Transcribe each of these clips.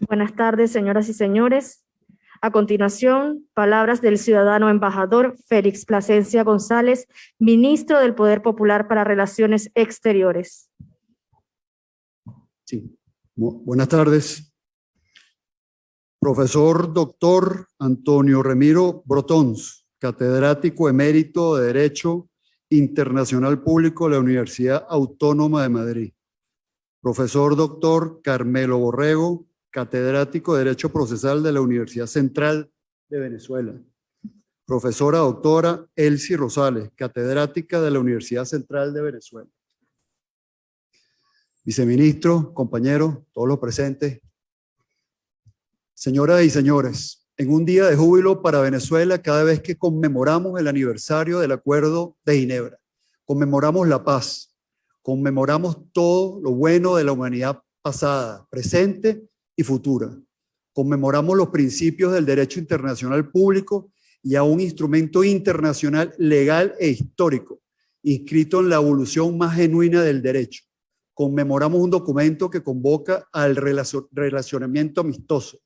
Buenas tardes, señoras y señores. A continuación, palabras del ciudadano embajador Félix Plasencia González, ministro del Poder Popular para Relaciones Exteriores. Sí. Buenas tardes. Profesor doctor Antonio Remiro Brotons, catedrático emérito de Derecho Internacional Público de la Universidad Autónoma de Madrid. Profesor doctor Carmelo Borrego, catedrático de Derecho Procesal de la Universidad Central de Venezuela. Profesora doctora Elsie Rosales, catedrática de la Universidad Central de Venezuela. Viceministro, compañeros, todos los presentes. Señoras y señores, en un día de júbilo para Venezuela cada vez que conmemoramos el aniversario del Acuerdo de Ginebra, conmemoramos la paz, conmemoramos todo lo bueno de la humanidad pasada, presente y futura. Conmemoramos los principios del derecho internacional público y a un instrumento internacional legal e histórico, inscrito en la evolución más genuina del derecho. Conmemoramos un documento que convoca al relacionamiento amistoso,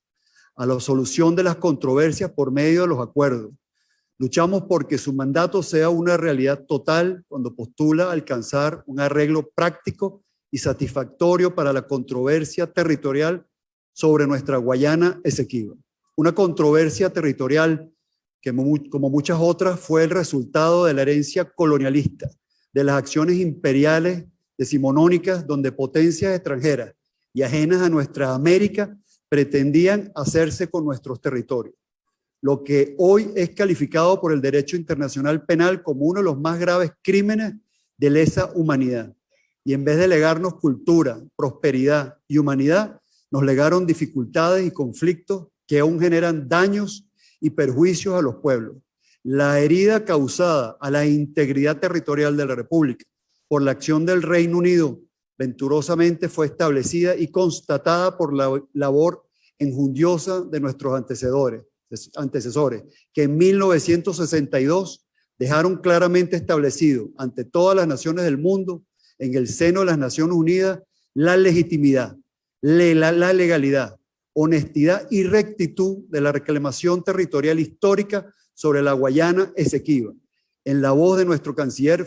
a la solución de las controversias por medio de los acuerdos. Luchamos porque su mandato sea una realidad total cuando postula alcanzar un arreglo práctico y satisfactorio para la controversia territorial sobre nuestra Guayana Esequiba. Una controversia territorial que, como muchas otras, fue el resultado de la herencia colonialista, de las acciones imperiales decimonónicas donde potencias extranjeras y ajenas a nuestra América pretendían hacerse con nuestros territorios. Lo que hoy es calificado por el derecho internacional penal como uno de los más graves crímenes de lesa humanidad. Y en vez de legarnos cultura, prosperidad y humanidad, nos legaron dificultades y conflictos que aún generan daños y perjuicios a los pueblos. La herida causada a la integridad territorial de la República por la acción del Reino Unido venturosamente fue establecida y constatada por la labor enjundiosa de nuestros antecesores, que en 1962 dejaron claramente establecido ante todas las naciones del mundo, en el seno de las Naciones Unidas, la legitimidad, la legalidad, honestidad y rectitud de la reclamación territorial histórica sobre la Guayana Esequiba, en la voz de nuestro canciller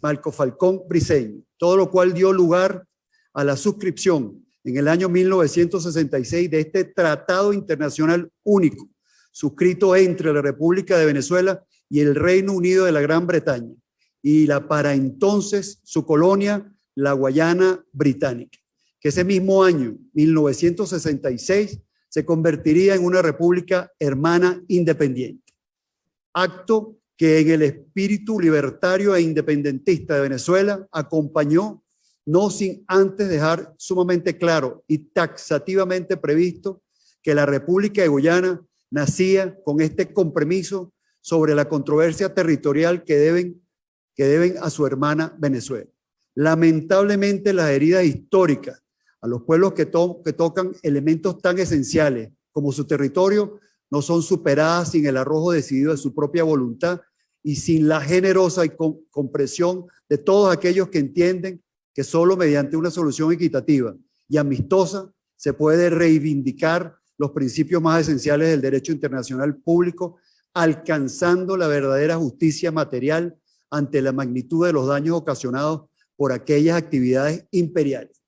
Marco Falcón Briceño, todo lo cual dio lugar a la suscripción en el año 1966 de este tratado internacional único, suscrito entre la República de Venezuela y el Reino Unido de la Gran Bretaña, y la para entonces su colonia, la Guayana Británica, que ese mismo año, 1966, se convertiría en una república hermana independiente. Acto que en el espíritu libertario e independentista de Venezuela acompañó, no sin antes dejar sumamente claro y taxativamente previsto que la República de Guyana nacía con este compromiso sobre la controversia territorial que deben a su hermana Venezuela. Lamentablemente, las heridas históricas a los pueblos que tocan elementos tan esenciales como su territorio no son superadas sin el arrojo decidido de su propia voluntad y sin la generosa y comprensión de todos aquellos que entienden que solo mediante una solución equitativa y amistosa se puede reivindicar los principios más esenciales del derecho internacional público, alcanzando la verdadera justicia material ante la magnitud de los daños ocasionados por aquellas actividades imperiales.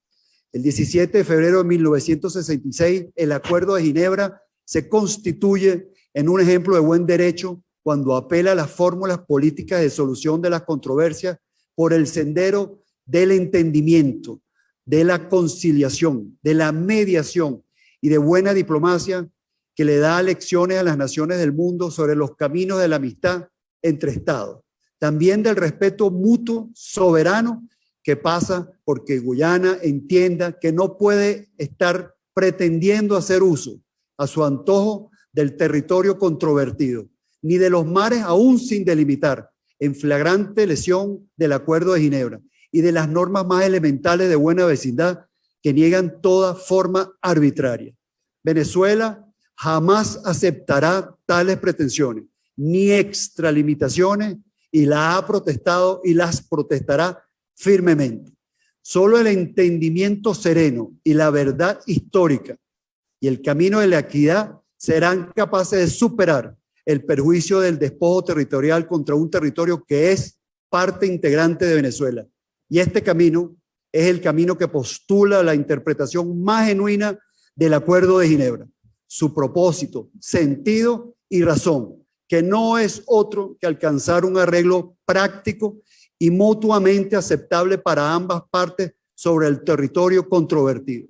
El 17 de febrero de 1966, el Acuerdo de Ginebra se constituye en un ejemplo de buen derecho cuando apela a las fórmulas políticas de solución de las controversias por el sendero del entendimiento, de la conciliación, de la mediación y de buena diplomacia, que le da lecciones a las naciones del mundo sobre los caminos de la amistad entre Estados. También del respeto mutuo soberano que pasa porque Guyana entienda que no puede estar pretendiendo hacer uso a su antojo del territorio controvertido, ni de los mares aún sin delimitar, en flagrante lesión del Acuerdo de Ginebra y de las normas más elementales de buena vecindad que niegan toda forma arbitraria. Venezuela jamás aceptará tales pretensiones, ni extralimitaciones, y la ha protestado y las protestará firmemente. Solo el entendimiento sereno y la verdad histórica y el camino de la equidad serán capaces de superar el perjuicio del despojo territorial contra un territorio que es parte integrante de Venezuela. Y este camino es el camino que postula la interpretación más genuina del Acuerdo de Ginebra, su propósito, sentido y razón, que no es otro que alcanzar un arreglo práctico y mutuamente aceptable para ambas partes sobre el territorio controvertido.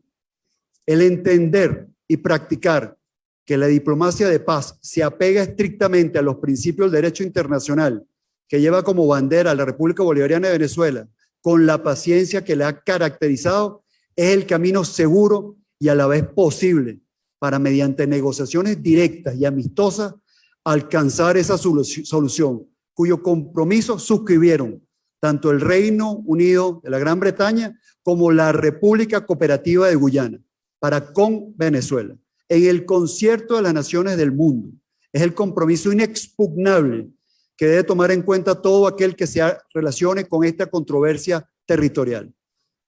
El entender y practicar que la diplomacia de paz se apega estrictamente a los principios del derecho internacional que lleva como bandera a la República Bolivariana de Venezuela, con la paciencia que le ha caracterizado, es el camino seguro y a la vez posible para, mediante negociaciones directas y amistosas, alcanzar esa solución, cuyo compromiso suscribieron tanto el Reino Unido de la Gran Bretaña como la República Cooperativa de Guyana para con Venezuela, en el concierto de las naciones del mundo. Es el compromiso inexpugnable que debe tomar en cuenta todo aquel que se relacione con esta controversia territorial.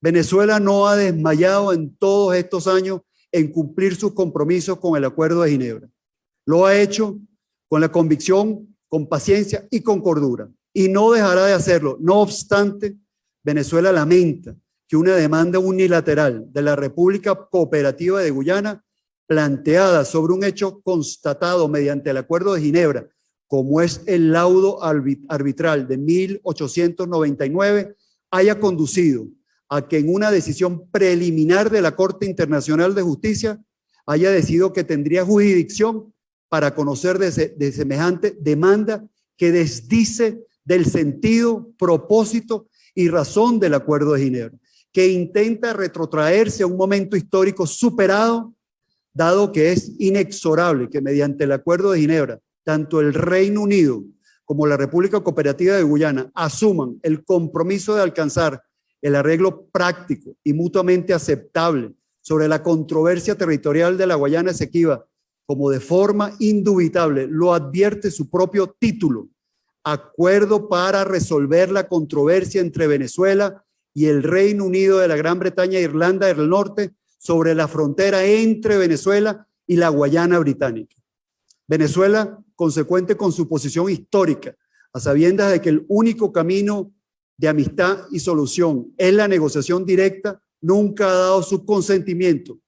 Venezuela no ha desmayado en todos estos años en cumplir sus compromisos con el Acuerdo de Ginebra. Lo ha hecho con la convicción, con paciencia y con cordura, y no dejará de hacerlo. No obstante, Venezuela lamenta que una demanda unilateral de la República Cooperativa de Guyana, planteada sobre un hecho constatado mediante el Acuerdo de Ginebra, como es el laudo arbitral de 1899, haya conducido a que en una decisión preliminar de la Corte Internacional de Justicia haya decidido que tendría jurisdicción para conocer de semejante demanda que desdice del sentido, propósito y razón del Acuerdo de Ginebra, que intenta retrotraerse a un momento histórico superado, dado que es inexorable que mediante el Acuerdo de Ginebra, tanto el Reino Unido como la República Cooperativa de Guyana asuman el compromiso de alcanzar el arreglo práctico y mutuamente aceptable sobre la controversia territorial de la Guayana Esequiba, como de forma indubitable lo advierte su propio título, Acuerdo para resolver la controversia entre Venezuela y el Reino Unido de la Gran Bretaña e Irlanda del Norte sobre la frontera entre Venezuela y la Guayana Británica. Venezuela, consecuente con su posición histórica, a sabiendas de que el único camino de amistad y solución es la negociación directa, nunca ha dado su consentimiento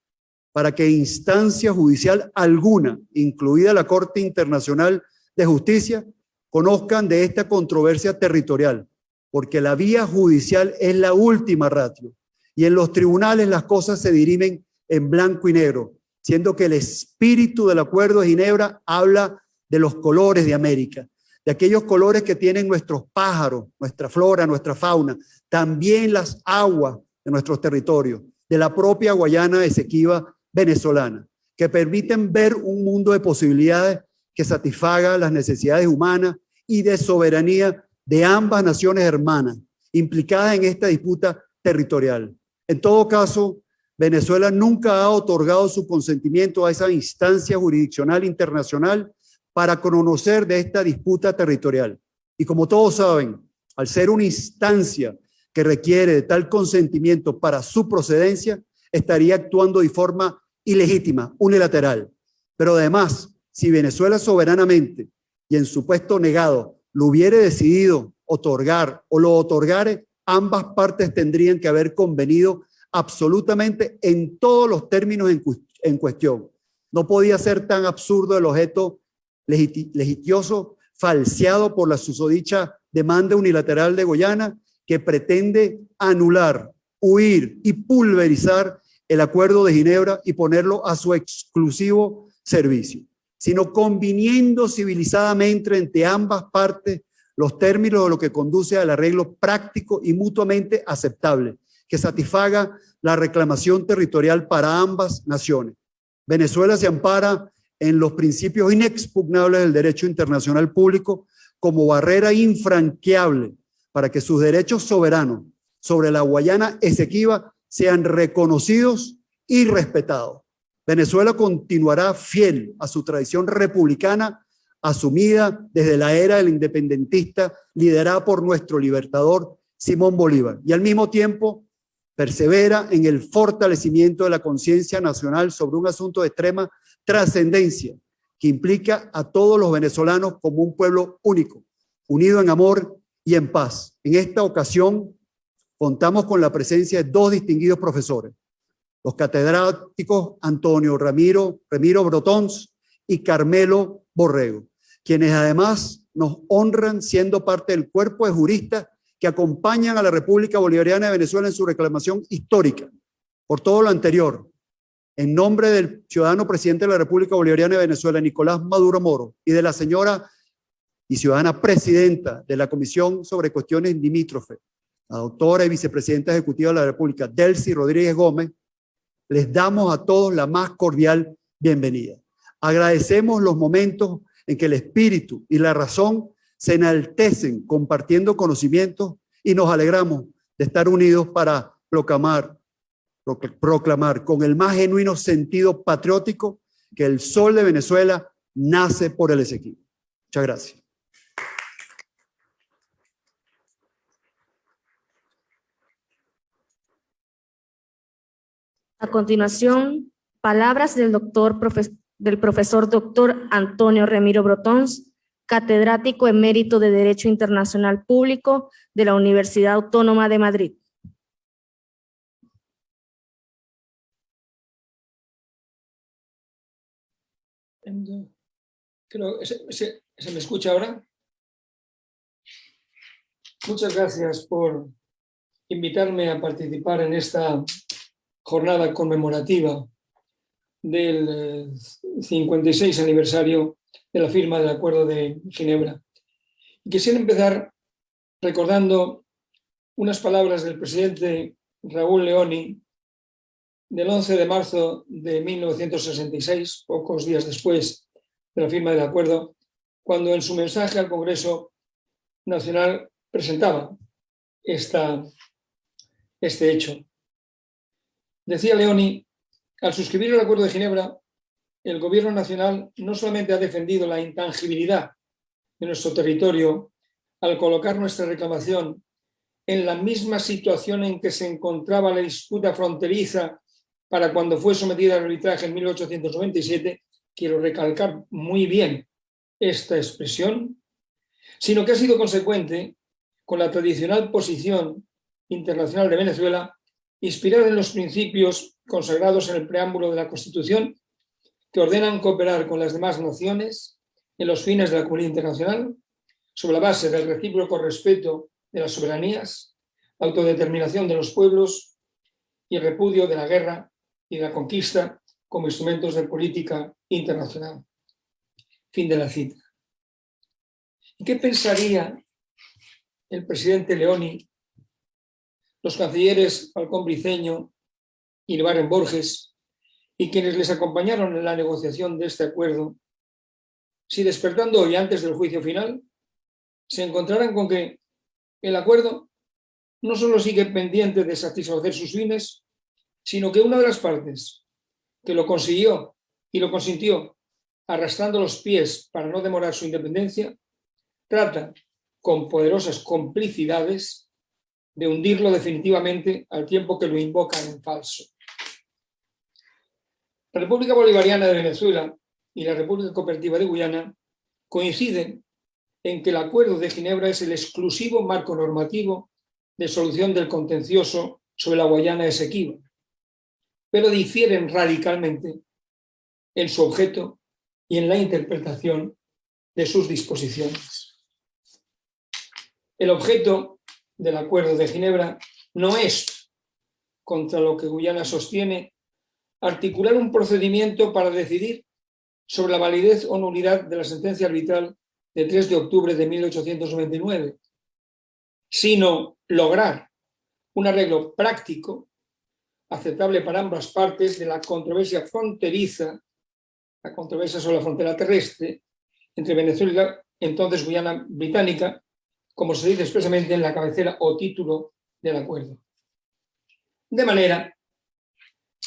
para que instancia judicial alguna, incluida la Corte Internacional de Justicia, conozcan de esta controversia territorial, porque la vía judicial es la última ratio y en los tribunales las cosas se dirimen en blanco y negro, siendo que el espíritu del Acuerdo de Ginebra habla de los colores de América, de aquellos colores que tienen nuestros pájaros, nuestra flora, nuestra fauna, también las aguas de nuestros territorios, de la propia Guayana Esequiba venezolana, que permiten ver un mundo de posibilidades que satisfaga las necesidades humanas y de soberanía de ambas naciones hermanas implicadas en esta disputa territorial. En todo caso, Venezuela nunca ha otorgado su consentimiento a esa instancia jurisdiccional internacional para conocer de esta disputa territorial. Y como todos saben, al ser una instancia que requiere de tal consentimiento para su procedencia, estaría actuando de forma ilegítima, unilateral. Pero además, si Venezuela soberanamente y en supuesto negado lo hubiere decidido otorgar o lo otorgare, ambas partes tendrían que haber convenido absolutamente en todos los términos en cuestión. No podía ser tan absurdo el objeto litigioso falseado por la susodicha demanda unilateral de Guyana, que pretende anular, huir y pulverizar el Acuerdo de Ginebra y ponerlo a su exclusivo servicio, sino conviniendo civilizadamente entre ambas partes los términos de lo que conduce al arreglo práctico y mutuamente aceptable, que satisfaga la reclamación territorial para ambas naciones. Venezuela se ampara en los principios inexpugnables del derecho internacional público como barrera infranqueable para que sus derechos soberanos sobre la Guayana Esequiba sean reconocidos y respetados. Venezuela continuará fiel a su tradición republicana asumida desde la era del independentista liderada por nuestro libertador Simón Bolívar, y al mismo tiempo persevera en el fortalecimiento de la conciencia nacional sobre un asunto de extrema trascendencia que implica a todos los venezolanos como un pueblo único, unido en amor y en paz. En esta ocasión contamos con la presencia de dos distinguidos profesores, los catedráticos Antonio Ramiro Brotons y Carmelo Borrego, quienes además nos honran siendo parte del cuerpo de juristas que acompañan a la República Bolivariana de Venezuela en su reclamación histórica. Por todo lo anterior, en nombre del ciudadano presidente de la República Bolivariana de Venezuela, Nicolás Maduro Moro, y de la señora y ciudadana presidenta de la Comisión sobre Cuestiones Limítrofes, la doctora y vicepresidenta ejecutiva de la República, Delcy Rodríguez Gómez, les damos a todos la más cordial bienvenida. Agradecemos los momentos en que el espíritu y la razón se enaltecen compartiendo conocimientos y nos alegramos de estar unidos para proclamar con el más genuino sentido patriótico que el sol de Venezuela nace por el Esequibo. Muchas gracias. A continuación, palabras del profesor doctor Antonio Ramiro Brotons, catedrático emérito de Derecho Internacional Público de la Universidad Autónoma de Madrid. Creo que ¿se me escucha ahora? Muchas gracias por invitarme a participar en esta jornada conmemorativa del 56 aniversario de la firma del Acuerdo de Ginebra. Y quisiera empezar recordando unas palabras del presidente Raúl Leoni del 11 de marzo de 1966, pocos días después de la firma del acuerdo, cuando en su mensaje al Congreso Nacional presentaba este hecho. Decía Leoni: al suscribir el Acuerdo de Ginebra, el Gobierno Nacional no solamente ha defendido la intangibilidad de nuestro territorio al colocar nuestra reclamación en la misma situación en que se encontraba la disputa fronteriza para cuando fue sometida al arbitraje en 1897, quiero recalcar muy bien esta expresión, sino que ha sido consecuente con la tradicional posición internacional de Venezuela, inspirada en los principios consagrados en el preámbulo de la Constitución, que ordenan cooperar con las demás naciones en los fines de la comunidad internacional, sobre la base del recíproco respeto de las soberanías, la autodeterminación de los pueblos y el repudio de la guerra y de la conquista como instrumentos de política internacional. Fin de la cita. ¿Y qué pensaría el presidente Leoni, los cancilleres Falcón Briceño y Iribarren Borges y quienes les acompañaron en la negociación de este acuerdo, si despertando hoy antes del juicio final se encontraran con que el acuerdo no solo sigue pendiente de satisfacer sus fines, sino que una de las partes que lo consiguió y lo consintió arrastrando los pies para no demorar su independencia, trata con poderosas complicidades de hundirlo definitivamente al tiempo que lo invocan en falso. La República Bolivariana de Venezuela y la República Cooperativa de Guyana coinciden en que el Acuerdo de Ginebra es el exclusivo marco normativo de solución del contencioso sobre la Guayana Esequiba, pero difieren radicalmente en su objeto y en la interpretación de sus disposiciones. El objeto del Acuerdo de Ginebra no es, contra lo que Guyana sostiene, articular un procedimiento para decidir sobre la validez o nulidad de la sentencia arbitral de 3 de octubre de 1899, sino lograr un arreglo práctico aceptable para ambas partes de la controversia fronteriza, la controversia sobre la frontera terrestre entre Venezuela y la entonces Guyana Británica, como se dice expresamente en la cabecera o título del acuerdo. De manera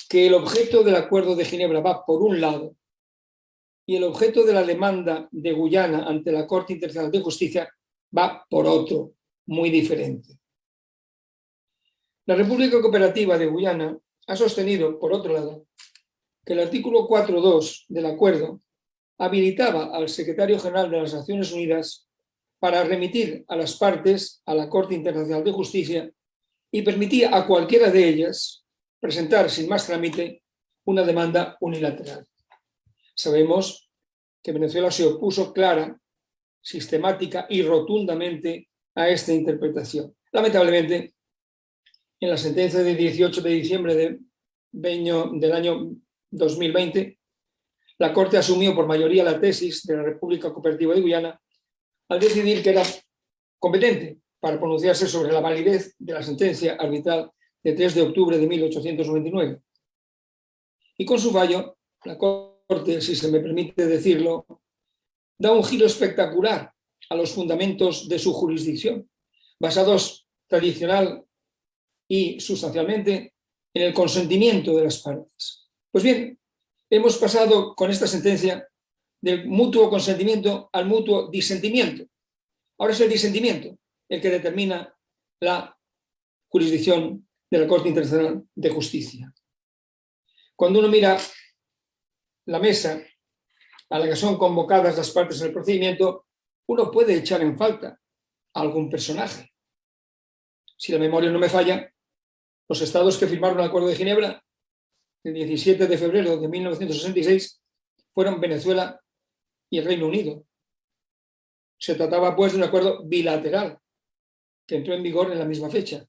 que el objeto del Acuerdo de Ginebra va por un lado y el objeto de la demanda de Guyana ante la Corte Internacional de Justicia va por otro, muy diferente. La República Cooperativa de Guyana ha sostenido, por otro lado, que el artículo 4.2 del acuerdo habilitaba al secretario general de las Naciones Unidas para remitir a las partes a la Corte Internacional de Justicia y permitía a cualquiera de ellas presentar sin más trámite una demanda unilateral. Sabemos que Venezuela se opuso clara, sistemática y rotundamente a esta interpretación. Lamentablemente, en la sentencia de 18 de diciembre del año 2020, la Corte asumió por mayoría la tesis de la República Cooperativa de Guyana al decidir que era competente para pronunciarse sobre la validez de la sentencia arbitral de 3 de octubre de 1899. Y con su fallo, la Corte, si se me permite decirlo, da un giro espectacular a los fundamentos de su jurisdicción, basados tradicional y sustancialmente en el consentimiento de las partes. Pues bien, hemos pasado con esta sentencia del mutuo consentimiento al mutuo disentimiento. Ahora es el disentimiento el que determina la jurisdicción de la Corte Internacional de Justicia. Cuando uno mira la mesa a la que son convocadas las partes del procedimiento, uno puede echar en falta a algún personaje. Si la memoria no me falla, los estados que firmaron el Acuerdo de Ginebra el 17 de febrero de 1966 fueron Venezuela y el Reino Unido. Se trataba, pues, de un acuerdo bilateral que entró en vigor en la misma fecha,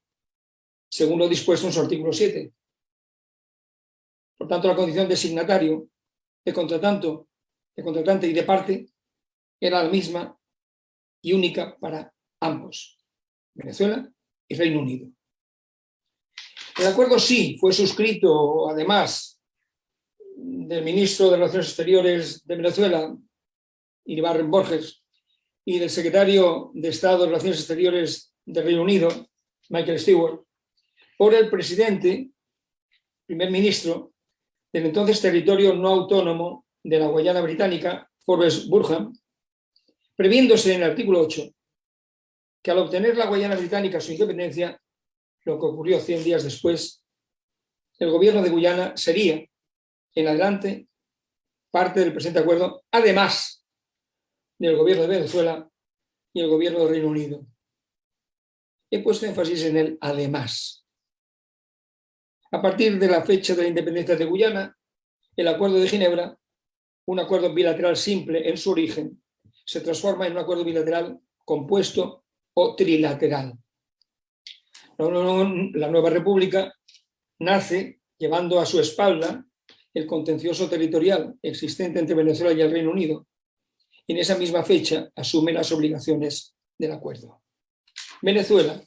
según lo dispuesto en su artículo 7. Por tanto, la condición de signatario, de contratante y de parte era la misma y única para ambos, Venezuela y Reino Unido. El acuerdo sí fue suscrito, además, del ministro de Relaciones Exteriores de Venezuela, Iribarren Borges, y del secretario de Estado de Relaciones Exteriores del Reino Unido, Michael Stewart, por el presidente, primer ministro, del entonces territorio no autónomo de la Guayana Británica, Forbes Burham, previéndose en el artículo 8 que al obtener la Guayana Británica su independencia, lo que ocurrió 100 días después, el gobierno de Guyana sería, en adelante, parte del presente acuerdo, además del gobierno de Venezuela y el gobierno del Reino Unido. He puesto énfasis en el además. A partir de la fecha de la independencia de Guyana, el Acuerdo de Ginebra, un acuerdo bilateral simple en su origen, se transforma en un acuerdo bilateral compuesto o trilateral. La nueva república nace llevando a su espalda el contencioso territorial existente entre Venezuela y el Reino Unido, y en esa misma fecha asume las obligaciones del acuerdo. Venezuela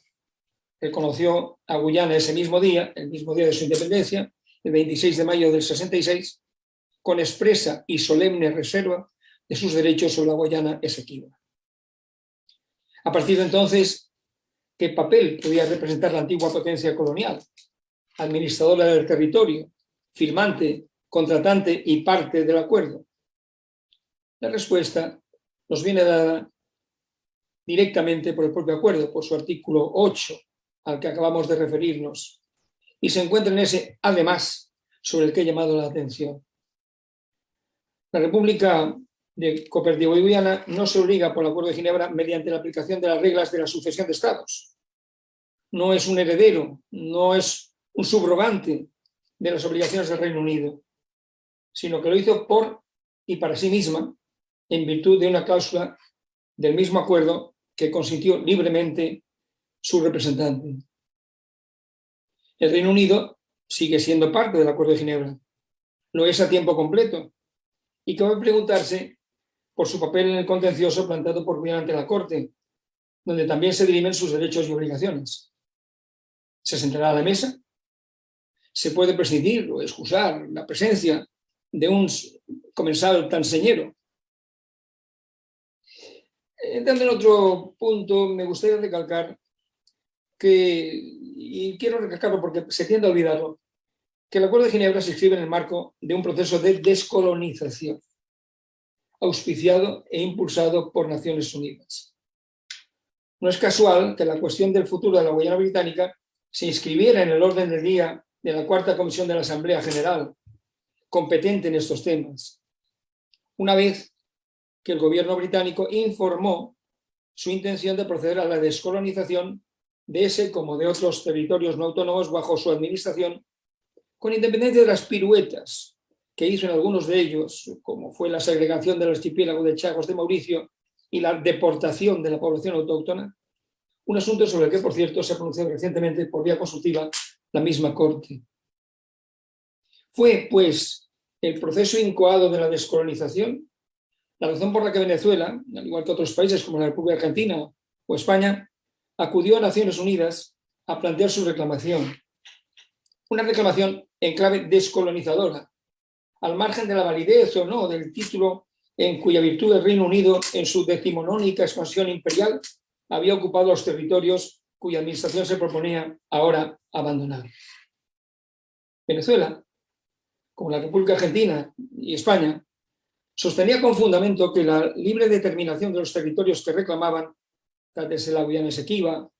reconoció a Guyana ese mismo día, el mismo día de su independencia, el 26 de mayo del 66, con expresa y solemne reserva de sus derechos sobre la Guayana Esequiba. A partir de entonces, ¿qué papel podía representar la antigua potencia colonial? Administradora del territorio, firmante, contratante y parte del acuerdo. La respuesta nos viene dada directamente por el propio acuerdo, por su artículo 8, al que acabamos de referirnos, y se encuentra en ese además sobre el que he llamado la atención. La República de Cooperativa de Guyana no se obliga por el Acuerdo de Ginebra mediante la aplicación de las reglas de la sucesión de estados. No es un heredero, no es un subrogante de las obligaciones del Reino Unido, sino que lo hizo por y para sí misma en virtud de una cláusula del mismo acuerdo que consintió libremente su representante. El Reino Unido sigue siendo parte del Acuerdo de Ginebra, lo es a tiempo completo, y cabe preguntarse por su papel en el contencioso planteado por Guyana ante la Corte, donde también se dirimen sus derechos y obligaciones. ¿Se sentará a la mesa? ¿Se puede prescindir o excusar la presencia de un comensal tan señero? Entrando en otro punto, me gustaría recalcar y quiero recalcarlo porque se tiende a olvidarlo, que el Acuerdo de Ginebra se inscribe en el marco de un proceso de descolonización, auspiciado e impulsado por Naciones Unidas. No es casual que la cuestión del futuro de la Guayana Británica se inscribiera en el orden del día de la Cuarta Comisión de la Asamblea General, competente en estos temas, una vez que el gobierno británico informó su intención de proceder a la descolonización de ese como de otros territorios no autónomos bajo su administración, con independencia de las piruetas que hizo en algunos de ellos, como fue la segregación del archipiélago de Chagos de Mauricio y la deportación de la población autóctona, un asunto sobre el que, por cierto, se ha pronunciado recientemente por vía consultiva la misma Corte. Fue, pues, el proceso incoado de la descolonización la razón por la que Venezuela, al igual que otros países como la República Argentina o España, acudió a Naciones Unidas a plantear su reclamación. Una reclamación en clave descolonizadora, al margen de la validez o no del título en cuya virtud el Reino Unido, en su decimonónica expansión imperial, había ocupado los territorios cuya administración se proponía ahora abandonar. Venezuela, como la República Argentina y España, sostenía con fundamento que la libre determinación de los territorios que reclamaban, desde la Guyana Esequiba,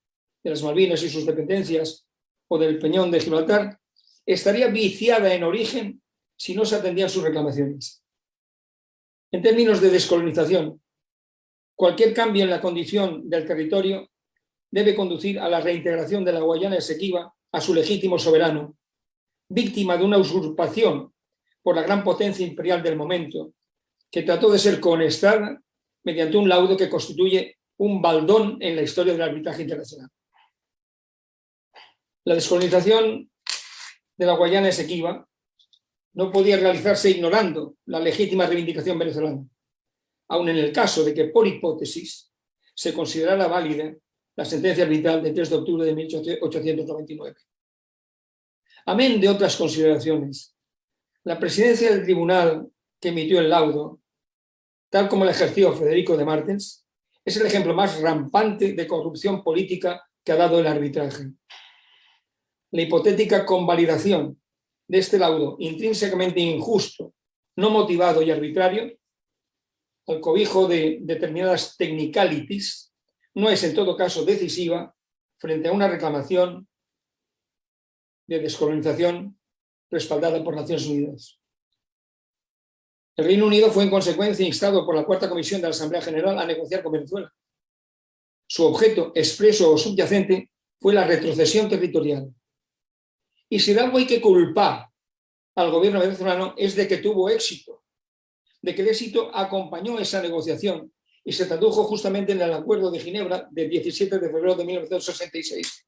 de las Malvinas y sus dependencias, o del Peñón de Gibraltar, estaría viciada en origen si no se atendían sus reclamaciones. En términos de descolonización, cualquier cambio en la condición del territorio debe conducir a la reintegración de la Guayana Esequiba a su legítimo soberano, víctima de una usurpación por la gran potencia imperial del momento, que trató de ser cohonestada mediante un laudo que constituye un baldón en la historia del arbitraje internacional. La descolonización de la Guayana Esequiba no podía realizarse ignorando la legítima reivindicación venezolana, aun en el caso de que, por hipótesis, se considerara válida la sentencia arbitral del 3 de octubre de 1899. Amén de otras consideraciones, la presidencia del tribunal que emitió el laudo, tal como la ejerció Federico de Martens, es el ejemplo más rampante de corrupción política que ha dado el arbitraje. La hipotética convalidación de este laudo intrínsecamente injusto, no motivado y arbitrario, al cobijo de determinadas technicalities, no es en todo caso decisiva frente a una reclamación de descolonización respaldada por Naciones Unidas. El Reino Unido fue en consecuencia instado por la Cuarta Comisión de la Asamblea General a negociar con Venezuela. Su objeto expreso o subyacente fue la retrocesión territorial. Y si de algo hay que culpar al gobierno venezolano es de que tuvo éxito, de que el éxito acompañó esa negociación y se tradujo justamente en el Acuerdo de Ginebra del 17 de febrero de 1966,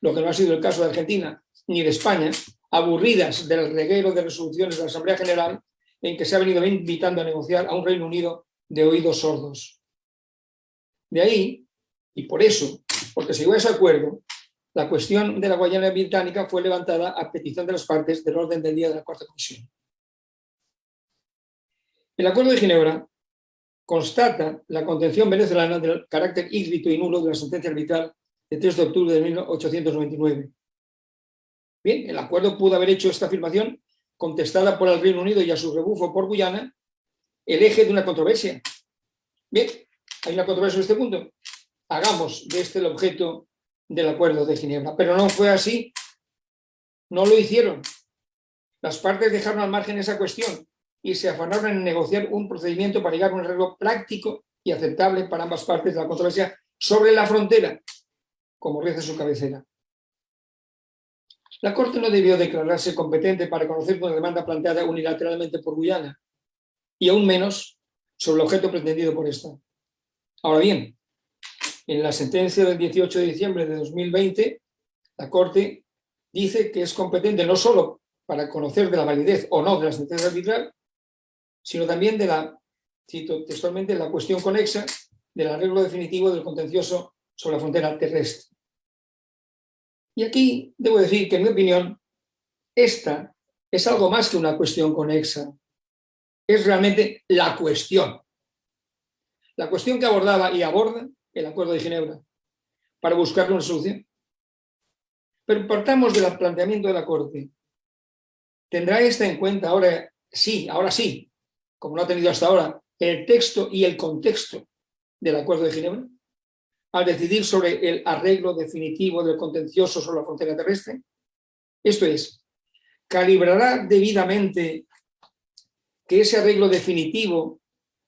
lo que no ha sido el caso de Argentina ni de España, aburridas del reguero de resoluciones de la Asamblea General en que se ha venido invitando a negociar a un Reino Unido de oídos sordos. De ahí, y por eso, porque se llegó a ese acuerdo, la cuestión de la Guayana británica fue levantada a petición de las partes del orden del día de la Cuarta Comisión. El Acuerdo de Ginebra constata la contención venezolana del carácter ígrito y nulo de la sentencia arbitral de 3 de octubre de 1899. Bien, el acuerdo pudo haber hecho esta afirmación contestada por el Reino Unido y a su rebufo por Guyana, el eje de una controversia. Bien, hay una controversia en este punto. Hagamos de este el objeto del Acuerdo de Ginebra. Pero no fue así. No lo hicieron. Las partes dejaron al margen esa cuestión y se afanaron en negociar un procedimiento para llegar a un arreglo práctico y aceptable para ambas partes de la controversia sobre la frontera, como reza su cabecera. La Corte no debió declararse competente para conocer una demanda planteada unilateralmente por Guyana, y aún menos sobre el objeto pretendido por esta. Ahora bien, en la sentencia del 18 de diciembre de 2020, la Corte dice que es competente no solo para conocer de la validez o no de la sentencia arbitral, sino también de la, cito textualmente, la cuestión conexa del arreglo definitivo del contencioso sobre la frontera terrestre. Y aquí debo decir que, en mi opinión, esta es algo más que una cuestión conexa. Es realmente la cuestión. La cuestión que abordaba y aborda el Acuerdo de Ginebra para buscar una solución. Pero partamos del planteamiento de la Corte. ¿Tendrá esta en cuenta ahora sí, como no ha tenido hasta ahora, el texto y el contexto del Acuerdo de Ginebra? al decidir sobre el arreglo definitivo del contencioso sobre la frontera terrestre? Esto es, ¿calibrará debidamente que ese arreglo definitivo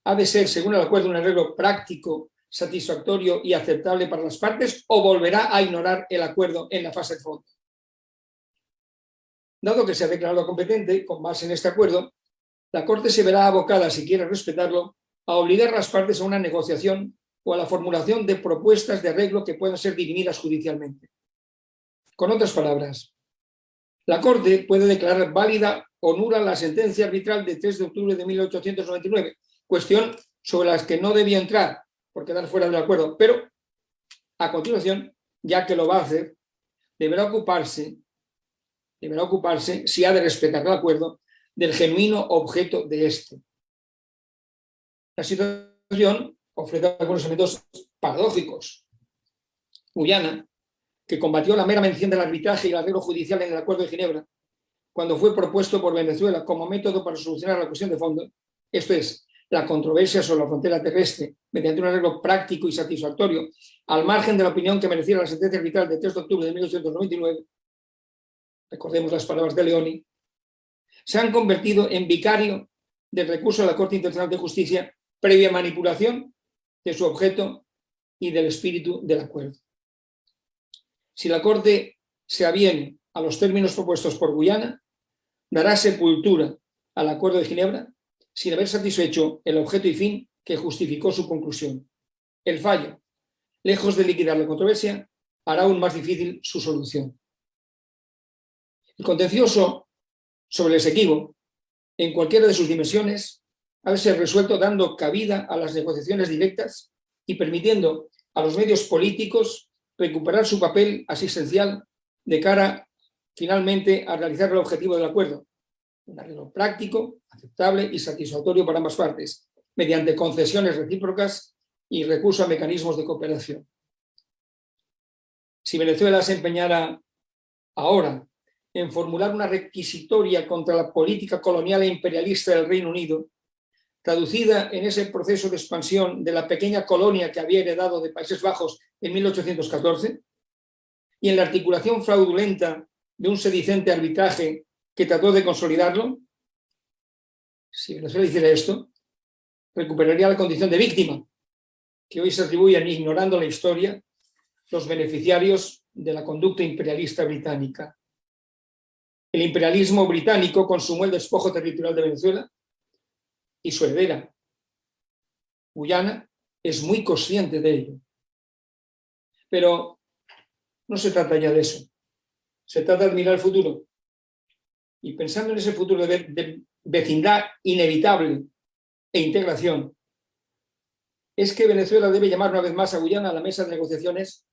ha de ser, según el acuerdo, un arreglo práctico, satisfactorio y aceptable para las partes, o volverá a ignorar el acuerdo en la fase de fondo? Dado que se ha declarado competente, con base en este acuerdo, la Corte se verá abocada, si quiere respetarlo, a obligar a las partes a una negociación o a la formulación de propuestas de arreglo que puedan ser dirimidas judicialmente. Con otras palabras, la Corte puede declarar válida o nula la sentencia arbitral de 3 de octubre de 1899, cuestión sobre la que no debía entrar por quedar fuera del acuerdo, pero a continuación, ya que lo va a hacer, deberá ocuparse, si ha de respetar el acuerdo, del genuino objeto de este. La situación ofrece algunos elementos paradójicos. Guyana, que combatió la mera mención del arbitraje y el arreglo judicial en el Acuerdo de Ginebra, cuando fue propuesto por Venezuela como método para solucionar la cuestión de fondo, esto es, la controversia sobre la frontera terrestre, mediante un arreglo práctico y satisfactorio, al margen de la opinión que mereciera la sentencia arbitral de 3 de octubre de 1899, recordemos las palabras de Leoni, se han convertido en vicario del recurso a la Corte Internacional de Justicia previa manipulación de su objeto y del espíritu del acuerdo. Si la Corte se aviene a los términos propuestos por Guyana, dará sepultura al Acuerdo de Ginebra sin haber satisfecho el objeto y fin que justificó su conclusión. El fallo, lejos de liquidar la controversia, hará aún más difícil su solución. El contencioso sobre el Esequibo, en cualquiera de sus dimensiones, ha de ser resuelto dando cabida a las negociaciones directas y permitiendo a los medios políticos recuperar su papel asistencial de cara, finalmente, a realizar el objetivo del acuerdo, un arreglo práctico, aceptable y satisfactorio para ambas partes, mediante concesiones recíprocas y recurso a mecanismos de cooperación. Si Venezuela se empeñara ahora en formular una requisitoria contra la política colonial e imperialista del Reino Unido, traducida en ese proceso de expansión de la pequeña colonia que había heredado de Países Bajos en 1814, y en la articulación fraudulenta de un sedicente arbitraje que trató de consolidarlo, si Venezuela hiciera esto, recuperaría la condición de víctima, que hoy se atribuyen, ignorando la historia, los beneficiarios de la conducta imperialista británica. El imperialismo británico consumó el despojo territorial de Venezuela y su heredera, Guyana, es muy consciente de ello. Pero no se trata ya de eso. Se trata de mirar el futuro. Y pensando en ese futuro de vecindad inevitable e integración, es que Venezuela debe llamar una vez más a Guyana a la mesa de negociaciones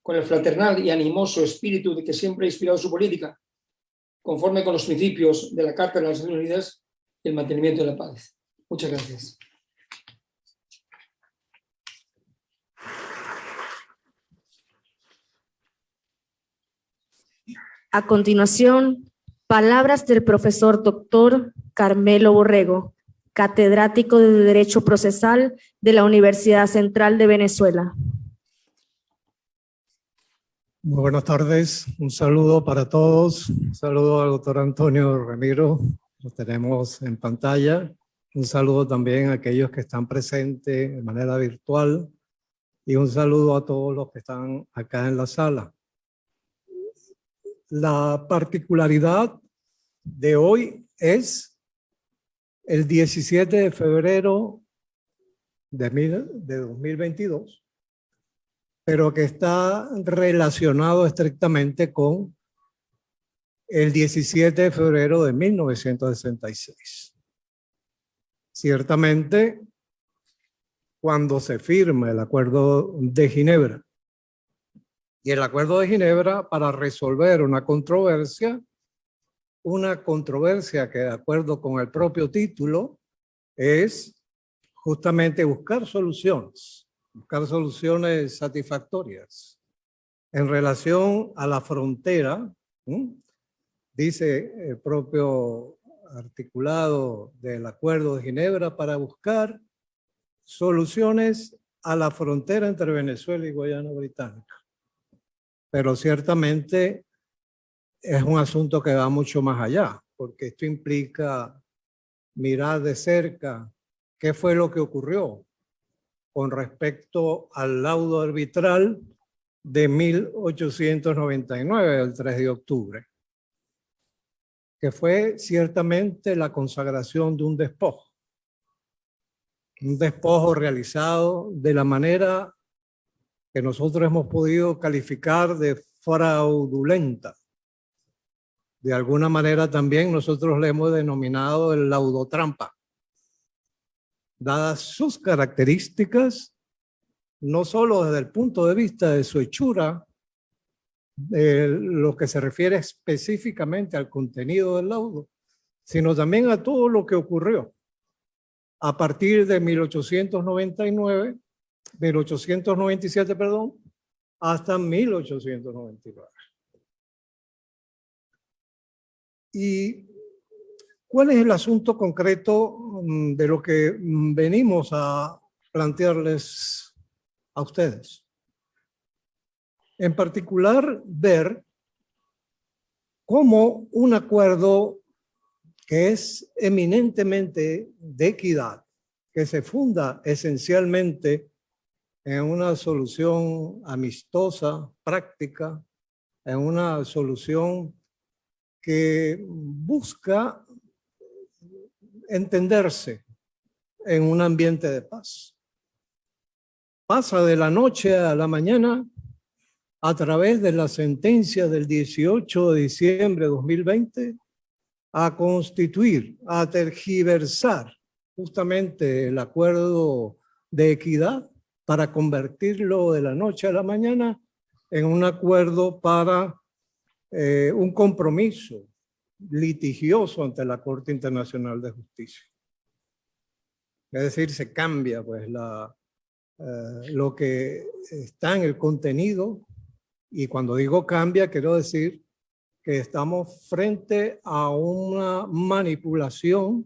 con el fraternal y animoso espíritu de que siempre ha inspirado su política, conforme con los principios de la Carta de las Naciones Unidas y el mantenimiento de la paz. Muchas gracias. A continuación, palabras del profesor doctor Carmelo Borrego, catedrático de Derecho Procesal de la Universidad Central de Venezuela. Muy buenas tardes, un saludo para todos, un saludo al doctor Antonio Remiro, lo tenemos en pantalla, un saludo también a aquellos que están presentes de manera virtual y un saludo a todos los que están acá en la sala. La particularidad de hoy es el 17 de febrero de 2022, pero que está relacionado estrictamente con el 17 de febrero de 1966. Ciertamente, cuando se firma el Acuerdo de Ginebra, y el Acuerdo de Ginebra para resolver una controversia que de acuerdo con el propio título es justamente buscar soluciones satisfactorias en relación a la frontera, dice el propio articulado del Acuerdo de Ginebra, para buscar soluciones a la frontera entre Venezuela y Guayana Británica. Pero ciertamente es un asunto que va mucho más allá, porque esto implica mirar de cerca qué fue lo que ocurrió con respecto al laudo arbitral de 1899, el 3 de octubre, que fue ciertamente la consagración de un despojo realizado de la manera que nosotros hemos podido calificar de fraudulenta. De alguna manera también nosotros le hemos denominado el laudo trampa, dadas sus características, no solo desde el punto de vista de su hechura, lo que se refiere específicamente al contenido del laudo, sino también a todo lo que ocurrió a partir de 1897, hasta 1899. ¿Y cuál es el asunto concreto de lo que venimos a plantearles a ustedes? En particular, ver cómo un acuerdo que es eminentemente de equidad, que se funda esencialmente en una solución amistosa, práctica, en una solución que busca entenderse en un ambiente de paz. Pasa de la noche a la mañana a través de la sentencia del 18 de diciembre de 2020 a constituir, a tergiversar justamente el acuerdo de equidad para convertirlo de la noche a la mañana en un acuerdo para un compromiso litigioso ante la Corte Internacional de Justicia. Es decir, se cambia pues lo que está en el contenido, y cuando digo cambia quiero decir que estamos frente a una manipulación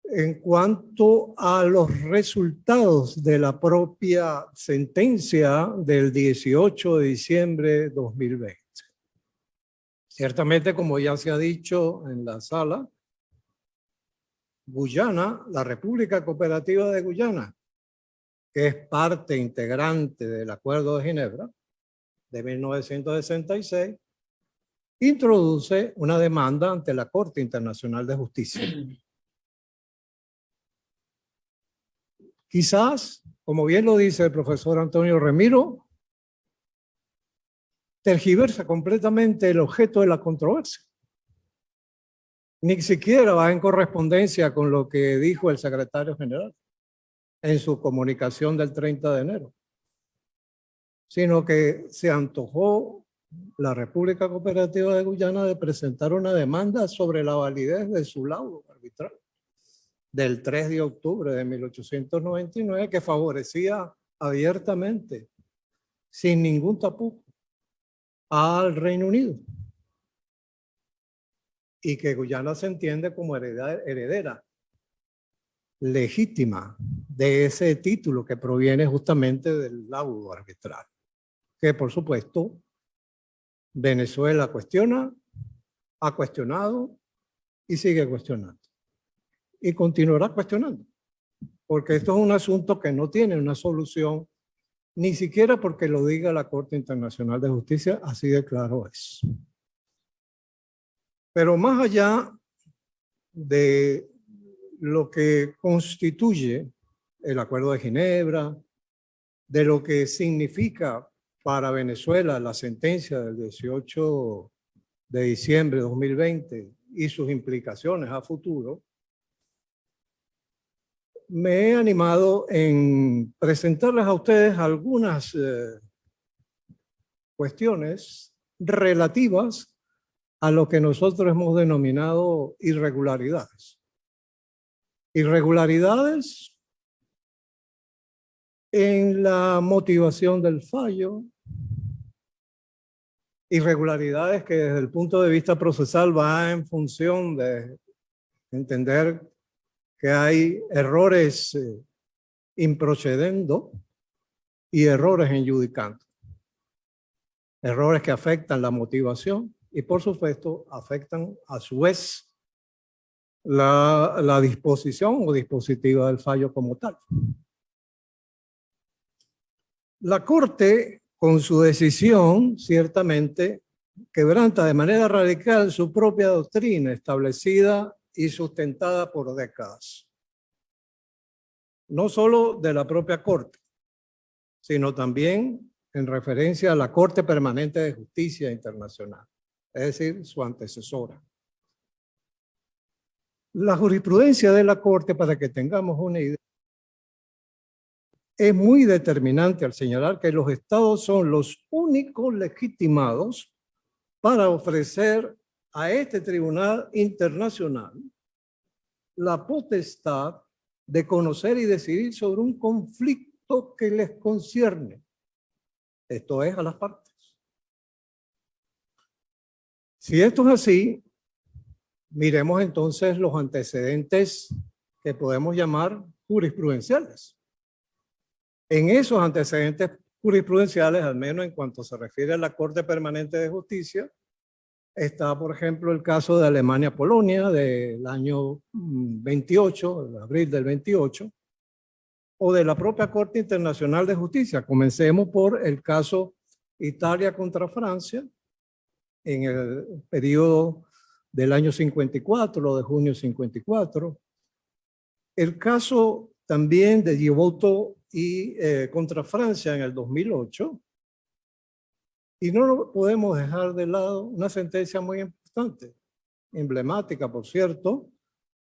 en cuanto a los resultados de la propia sentencia del 18 de diciembre de 2020. Ciertamente, como ya se ha dicho en la sala, Guyana, la República Cooperativa de Guyana, que es parte integrante del Acuerdo de Ginebra de 1966, introduce una demanda ante la Corte Internacional de Justicia. Quizás, como bien lo dice el profesor Antonio Remiro, tergiversa completamente el objeto de la controversia. Ni siquiera va en correspondencia con lo que dijo el secretario general en su comunicación del 30 de enero, sino que se antojó la República Cooperativa de Guyana de presentar una demanda sobre la validez de su laudo arbitral del 3 de octubre de 1899, que favorecía abiertamente, sin ningún tapujo, al Reino Unido, y que Guyana se entiende como heredera legítima de ese título que proviene justamente del laudo arbitral, que por supuesto Venezuela cuestiona, ha cuestionado y sigue cuestionando. Y continuará cuestionando, porque esto es un asunto que no tiene una solución, ni siquiera porque lo diga la Corte Internacional de Justicia, así de claro es. Pero más allá de lo que constituye el Acuerdo de Ginebra, de lo que significa para Venezuela la sentencia del 18 de diciembre de 2020 y sus implicaciones a futuro, me he animado en presentarles a ustedes algunas cuestiones relativas a lo que nosotros hemos denominado irregularidades. Irregularidades en la motivación del fallo, irregularidades que desde el punto de vista procesal va en función de entender que hay errores improcedendo y errores en judicando. Errores que afectan la motivación y, por supuesto, afectan a su vez la disposición o dispositiva del fallo como tal. La Corte, con su decisión, ciertamente quebranta de manera radical su propia doctrina establecida y sustentada por décadas. No solo de la propia Corte, sino también en referencia a la Corte Permanente de Justicia Internacional, es decir, su antecesora. La jurisprudencia de la Corte, para que tengamos una idea, es muy determinante al señalar que los estados son los únicos legitimados para ofrecer a este tribunal internacional la potestad de conocer y decidir sobre un conflicto que les concierne. Esto es a las partes. Si esto es así, miremos entonces los antecedentes que podemos llamar jurisprudenciales. En esos antecedentes jurisprudenciales, al menos en cuanto se refiere a la Corte Permanente de Justicia, está, por ejemplo, el caso de Alemania-Polonia del año 28, de abril del 28, o de la propia Corte Internacional de Justicia. Comencemos por el caso Italia contra Francia, en el periodo del año 54, de junio 54. El caso también de Giotto y contra Francia en el 2008. Y no podemos dejar de lado una sentencia muy importante, emblemática, por cierto,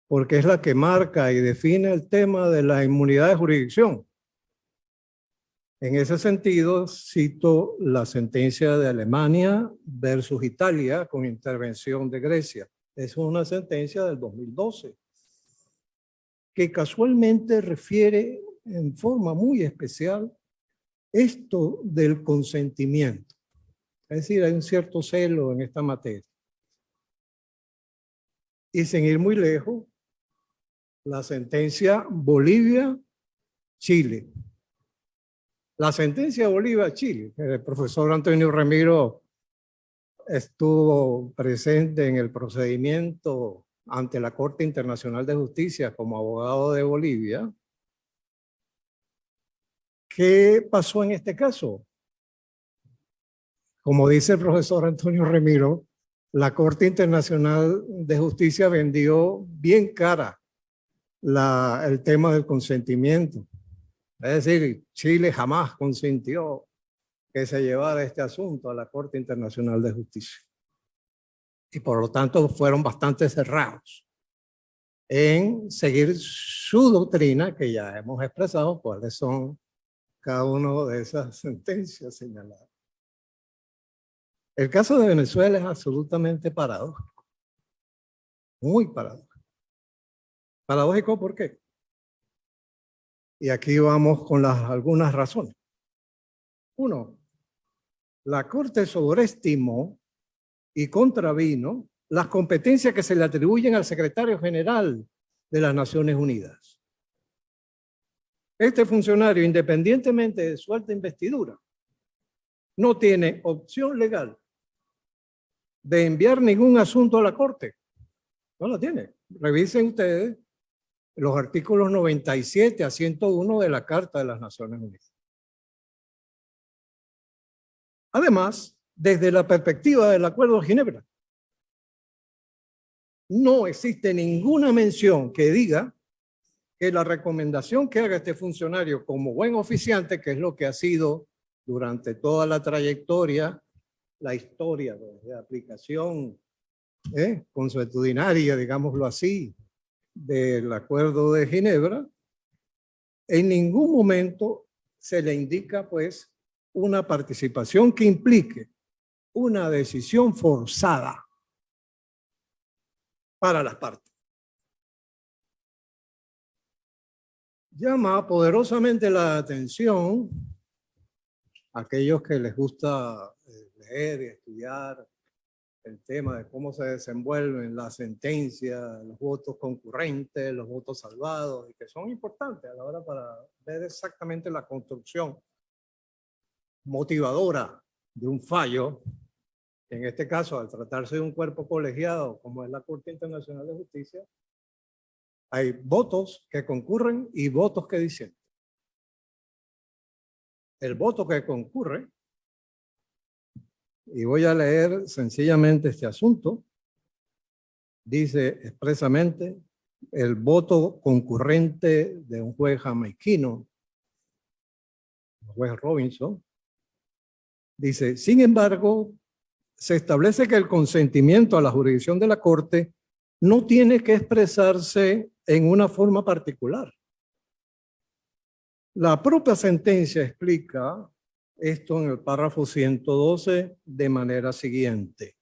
porque es la que marca y define el tema de la inmunidad de jurisdicción. En ese sentido, cito la sentencia de Alemania versus Italia con intervención de Grecia. Es una sentencia del 2012, que casualmente refiere en forma muy especial esto del consentimiento. Es decir, hay un cierto celo en esta materia. Y sin ir muy lejos, la sentencia Bolivia-Chile. La sentencia Bolivia-Chile, el profesor Antonio Remiro estuvo presente en el procedimiento ante la Corte Internacional de Justicia como abogado de Bolivia. ¿Qué pasó en este caso? Como dice el profesor Antonio Remiro, la Corte Internacional de Justicia vendió bien cara el tema del consentimiento. Es decir, Chile jamás consintió que se llevara este asunto a la Corte Internacional de Justicia. Y por lo tanto fueron bastante cerrados en seguir su doctrina, que ya hemos expresado cuáles son cada una de esas sentencias señaladas. El caso de Venezuela es absolutamente paradójico, muy paradójico. Paradójico, ¿por qué? Y aquí vamos con algunas razones. Uno, la Corte sobreestimó y contravino las competencias que se le atribuyen al secretario general de las Naciones Unidas. Este funcionario, independientemente de su alta investidura, no tiene opción legal de enviar ningún asunto a la Corte. No la tiene. Revisen ustedes los artículos 97 a 101 de la Carta de las Naciones Unidas. Además, desde la perspectiva del Acuerdo de Ginebra, no existe ninguna mención que diga que la recomendación que haga este funcionario como buen oficiante, que es lo que ha sido durante toda la trayectoria, la historia de aplicación consuetudinaria, digámoslo así, del Acuerdo de Ginebra, en ningún momento se le indica pues una participación que implique una decisión forzada para las partes. Llama poderosamente la atención a aquellos que les gusta leer y estudiar el tema de cómo se desenvuelven las sentencias, los votos concurrentes, los votos salvados, y que son importantes a la hora para ver exactamente la construcción motivadora de un fallo. En este caso, al tratarse de un cuerpo colegiado como es la Corte Internacional de Justicia, hay votos que concurren y votos que disienten. El voto que concurre, y voy a leer sencillamente este asunto, dice expresamente el voto concurrente de un juez jamaiquino, el juez Robinson, dice, sin embargo, se establece que el consentimiento a la jurisdicción de la Corte no tiene que expresarse en una forma particular. La propia sentencia explica esto en el párrafo 112 de manera siguiente.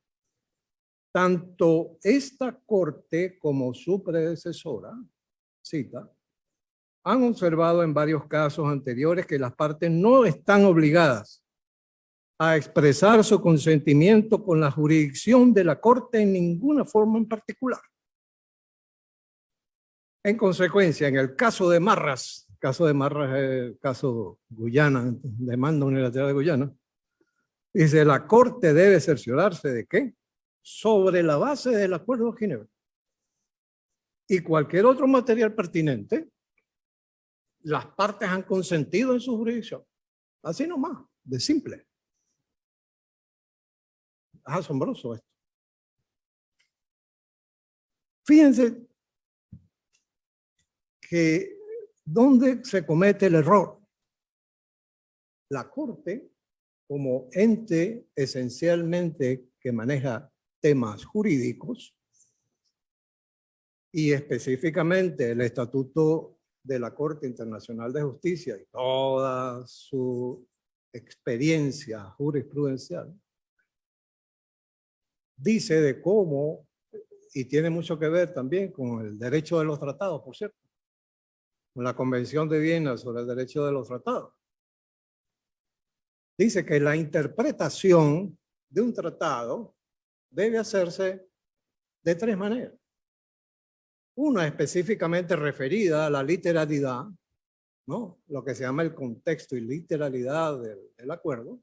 Tanto esta Corte como su predecesora, cita, han observado en varios casos anteriores que las partes no están obligadas a expresar su consentimiento con la jurisdicción de la Corte en ninguna forma en particular. En consecuencia, en el caso de Marras es el caso Guyana, demanda unilateral de Guyana, dice, la Corte debe cerciorarse ¿de qué? Sobre la base del Acuerdo de Ginebra. Y cualquier otro material pertinente, las partes han consentido en su jurisdicción. Así nomás, de simple. Es asombroso esto. Fíjense que ¿dónde se comete el error? La Corte, como ente esencialmente que maneja temas jurídicos, y específicamente el Estatuto de la Corte Internacional de Justicia y toda su experiencia jurisprudencial, dice de cómo, y tiene mucho que ver también con el derecho de los tratados, por cierto, con la Convención de Viena sobre el derecho de los tratados. Dice que la interpretación de un tratado debe hacerse de tres maneras. Una específicamente referida a la literalidad, ¿no? Lo que se llama el contexto y literalidad del acuerdo.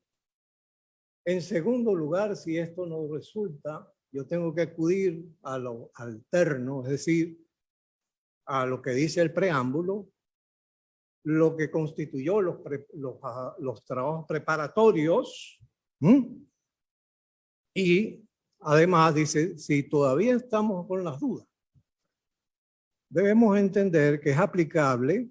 En segundo lugar, si esto no resulta, yo tengo que acudir a lo alterno, es decir, a lo que dice el preámbulo, lo que constituyó los trabajos preparatorios, y además dice, si todavía estamos con las dudas, debemos entender que es aplicable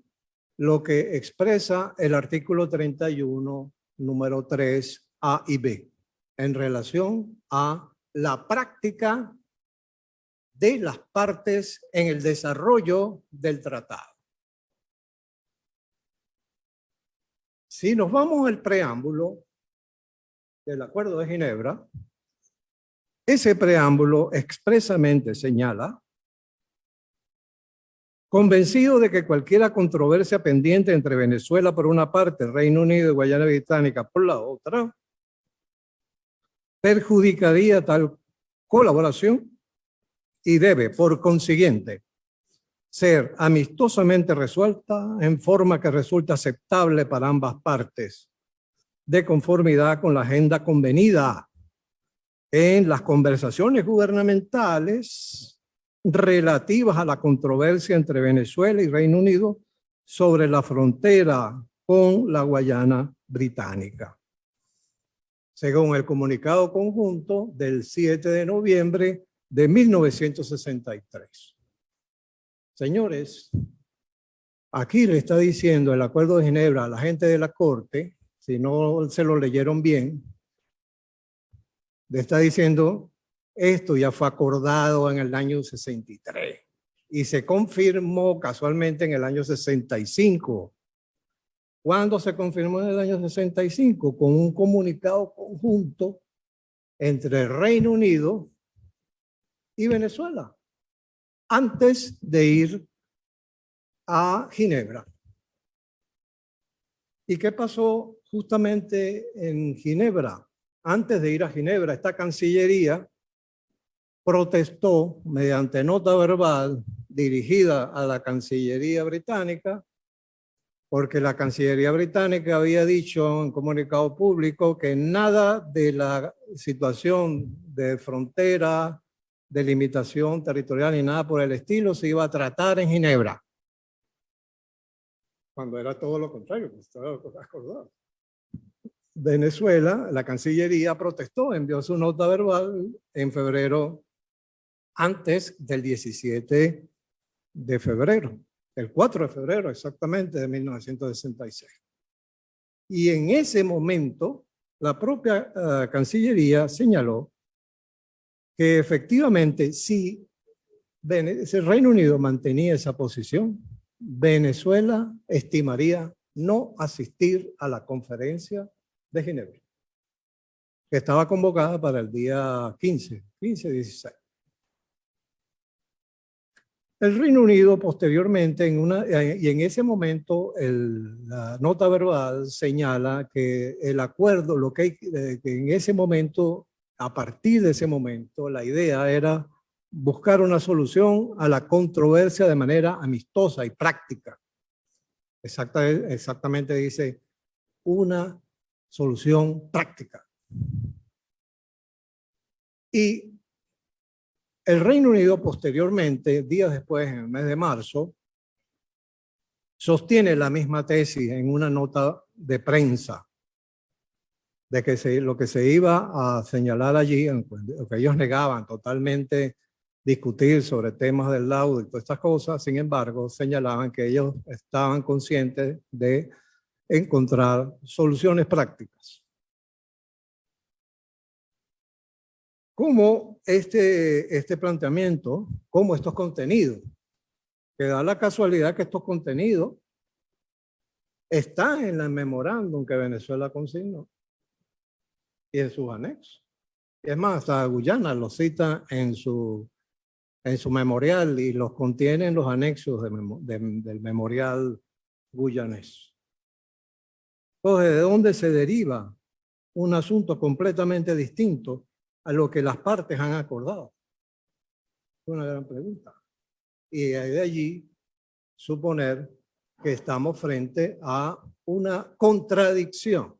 lo que expresa el artículo 31, número 3, A y B, en relación a la práctica de las partes en el desarrollo del tratado. Si nos vamos al preámbulo del Acuerdo de Ginebra, ese preámbulo expresamente señala: convencido de que cualquier controversia pendiente entre Venezuela por una parte, Reino Unido y Guayana Británica por la otra, perjudicaría tal colaboración y debe, por consiguiente, ser amistosamente resuelta en forma que resulte aceptable para ambas partes, de conformidad con la agenda convenida en las conversaciones gubernamentales relativas a la controversia entre Venezuela y Reino Unido sobre la frontera con la Guayana Británica. Según el comunicado conjunto del 7 de noviembre de 1963. Señores, aquí le está diciendo el Acuerdo de Ginebra a la gente de la Corte, si no se lo leyeron bien, le está diciendo, esto ya fue acordado en el año 63 y se confirmó casualmente en el año 65. ¿Cuándo se confirmó en el año 65? Con un comunicado conjunto entre el Reino Unido y Venezuela, antes de ir a Ginebra. ¿Y qué pasó justamente en Ginebra? Antes de ir a Ginebra, esta Cancillería protestó mediante nota verbal dirigida a la Cancillería británica, porque la Cancillería británica había dicho en comunicado público que nada de la situación de frontera, de limitación territorial ni nada por el estilo se iba a tratar en Ginebra. Cuando era todo lo contrario, pues estaba acordado. Venezuela, la Cancillería protestó, envió su nota verbal en febrero, antes del 17 de febrero, el 4 de febrero exactamente de 1966. Y en ese momento, la propia Cancillería señaló que efectivamente si el Reino Unido mantenía esa posición, Venezuela estimaría no asistir a la conferencia de Ginebra, que estaba convocada para el día 15-16. El Reino Unido posteriormente, y en ese momento, la nota verbal señala que el acuerdo, que en ese momento, a partir de ese momento, la idea era buscar una solución a la controversia de manera amistosa y práctica. Exactamente dice, una solución práctica. Y el Reino Unido posteriormente, días después, en el mes de marzo, sostiene la misma tesis en una nota de prensa, de que lo que se iba a señalar allí, lo que ellos negaban totalmente discutir sobre temas del laudo y todas estas cosas, sin embargo, señalaban que ellos estaban conscientes de encontrar soluciones prácticas. Como este planteamiento, como estos contenidos, que da la casualidad que estos contenidos están en el memorándum que Venezuela consignó y en sus anexos. Es más, hasta Guyana lo cita en su memorial y los contiene en los anexos del memorial guyanés. Entonces, ¿de dónde se deriva un asunto completamente distinto a lo que las partes han acordado? Es una gran pregunta. Y de allí suponer que estamos frente a una contradicción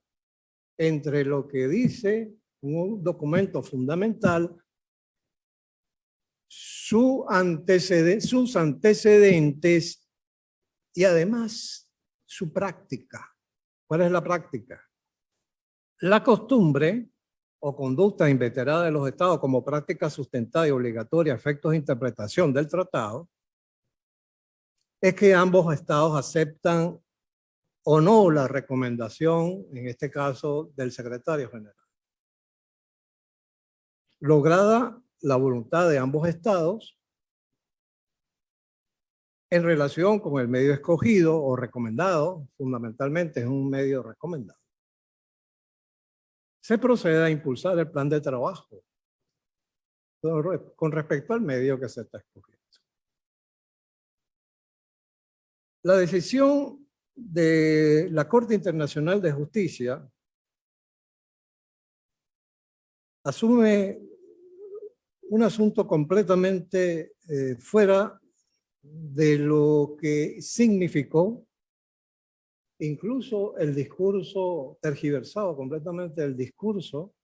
entre lo que dice un documento fundamental, sus antecedentes y además su práctica. ¿Cuál es la práctica? La costumbre o conducta inveterada de los estados como práctica sustentada y obligatoria a efectos de interpretación del tratado es que ambos estados aceptan o no la recomendación, en este caso, del secretario general. Lograda la voluntad de ambos estados en relación con el medio escogido o recomendado, fundamentalmente es un medio recomendado, se procede a impulsar el plan de trabajo con respecto al medio que se está escogiendo. La decisión de la Corte Internacional de Justicia asume un asunto completamente fuera de lo que significó incluso el discurso tergiversado completamente, el discurso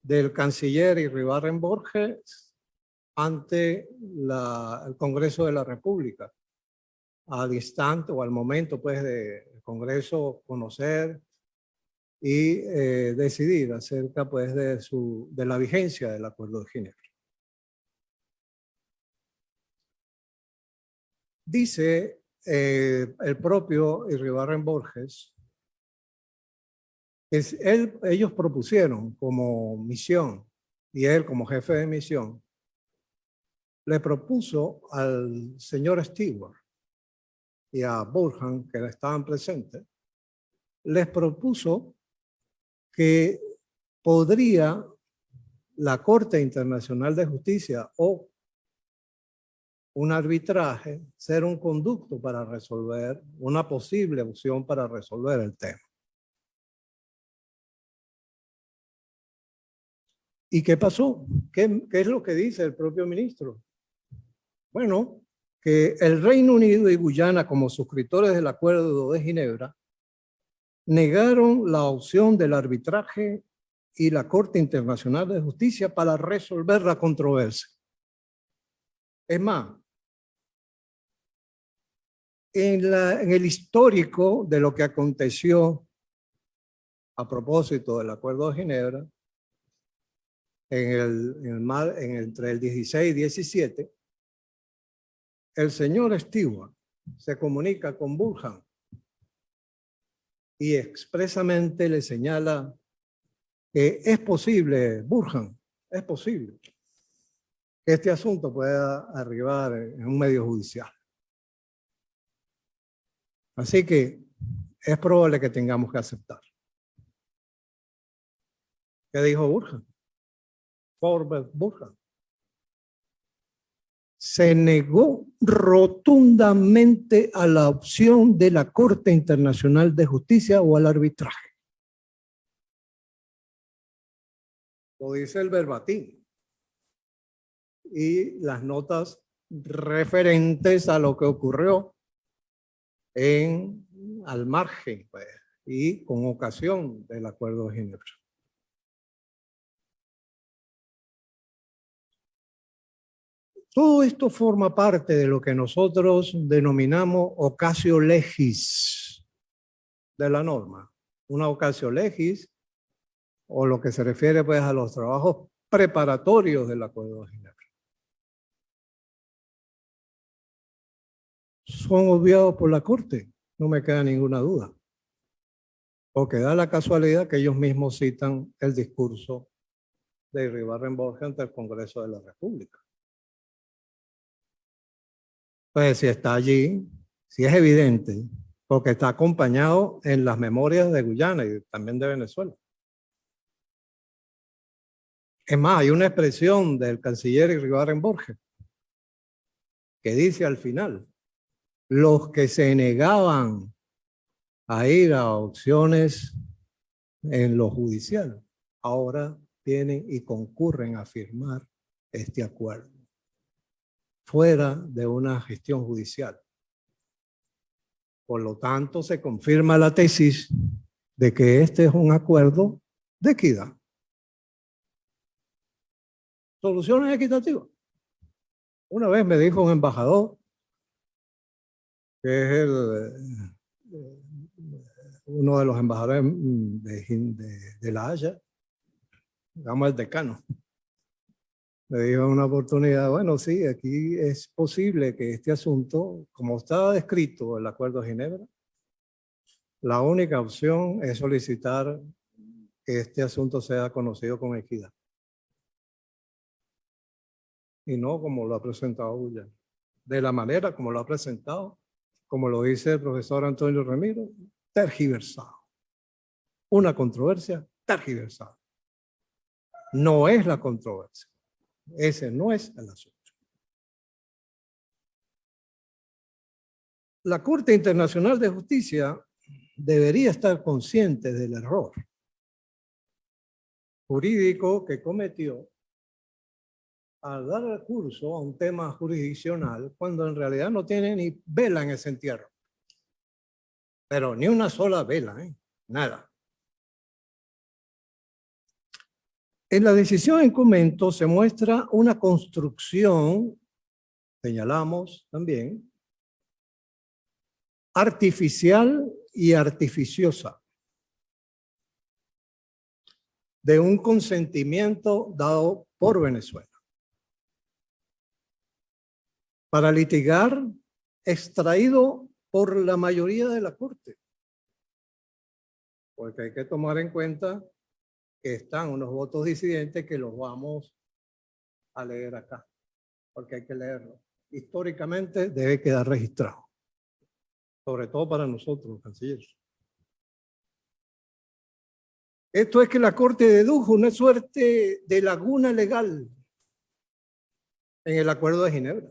del canciller Iribarren Borges ante el Congreso de la República, al instante o al momento pues del Congreso conocer y decidir acerca pues de la vigencia del Acuerdo de Ginebra. Dice el propio Iribarren Borges, ellos propusieron como misión, y él como jefe de misión, le propuso al señor Stewart y a Burhan, que estaban presentes, les propuso que podría la Corte Internacional de Justicia o un arbitraje ser un conducto para resolver, una posible opción para resolver el tema. ¿Y qué pasó? ¿Qué es lo que dice el propio ministro? Bueno, que el Reino Unido y Guyana, como suscriptores del Acuerdo de Ginebra, negaron la opción del arbitraje y la Corte Internacional de Justicia para resolver la controversia. Es más, en el histórico de lo que aconteció a propósito del Acuerdo de Ginebra, entre el 16 y 17, el señor Stewart se comunica con Burhan y expresamente le señala que es posible, Burhan, es posible que este asunto pueda arribar en un medio judicial. Así que es probable que tengamos que aceptar. ¿Qué dijo Burhan? Forbes Burhan se negó rotundamente a la opción de la Corte Internacional de Justicia o al arbitraje. Lo dice el verbatim. Y las notas referentes a lo que ocurrió al margen, pues, y con ocasión del Acuerdo de Ginebra. Todo esto forma parte de lo que nosotros denominamos ocasio legis de la norma. Una ocasio legis, o lo que se refiere pues a los trabajos preparatorios del Acuerdo de Ginebra. Son obviados por la Corte, no me queda ninguna duda. Porque da la casualidad que ellos mismos citan el discurso de Iribarren Borges ante el Congreso de la República. Pues si está allí, si es evidente, porque está acompañado en las memorias de Guyana y también de Venezuela. Es más, hay una expresión del canciller Iribarren Borges que dice al final, los que se negaban a ir a opciones en lo judicial, ahora vienen y concurren a firmar este acuerdo, fuera de una gestión judicial. Por lo tanto, se confirma la tesis de que este es un acuerdo de equidad. Soluciones equitativas. Una vez me dijo un embajador, que es uno de los embajadores de La Haya, digamos el decano, me dijo en una oportunidad, bueno, sí, aquí es posible que este asunto, como está descrito en el Acuerdo de Ginebra, la única opción es solicitar que este asunto sea conocido con equidad. Y no como lo ha presentado Guyana. De la manera como lo ha presentado, como lo dice el profesor Antonio Remiro, tergiversado. Una controversia tergiversada. No es la controversia. Ese no es el asunto. La Corte Internacional de Justicia debería estar consciente del error jurídico que cometió al dar recurso a un tema jurisdiccional cuando en realidad no tiene ni vela en ese entierro. Pero ni una sola vela, nada. En la decisión en comento se muestra una construcción, señalamos también, artificial y artificiosa de un consentimiento dado por Venezuela para litigar extraído por la mayoría de la Corte. Porque hay que tomar en cuenta que están unos votos disidentes que los vamos a leer acá, porque hay que leerlo. Históricamente debe quedar registrado, sobre todo para nosotros, cancilleres. Esto es que la Corte dedujo una suerte de laguna legal en el Acuerdo de Ginebra.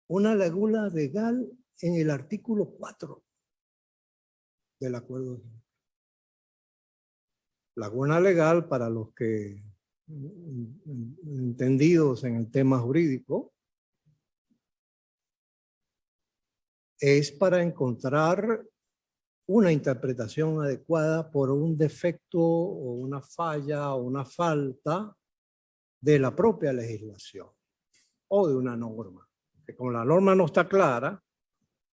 Una laguna legal en el artículo 4 del Acuerdo de Ginebra. Laguna legal, para los que entendidos en el tema jurídico, es para encontrar una interpretación adecuada por un defecto o una falla o una falta de la propia legislación o de una norma. Que como la norma no está clara,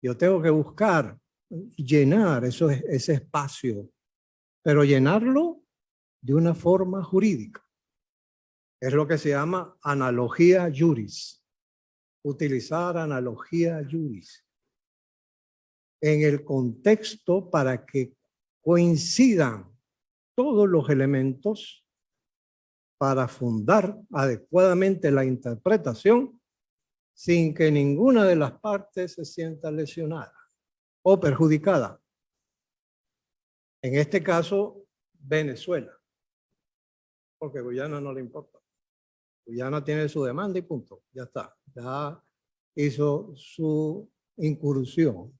yo tengo que buscar llenar ese espacio, pero llenarlo de una forma jurídica. Es lo que se llama analogía juris. Utilizar analogía juris en el contexto para que coincidan todos los elementos para fundar adecuadamente la interpretación sin que ninguna de las partes se sienta lesionada o perjudicada. En este caso, Venezuela, porque Guyana no le importa. Guyana tiene su demanda y punto, ya está. Ya hizo su incursión.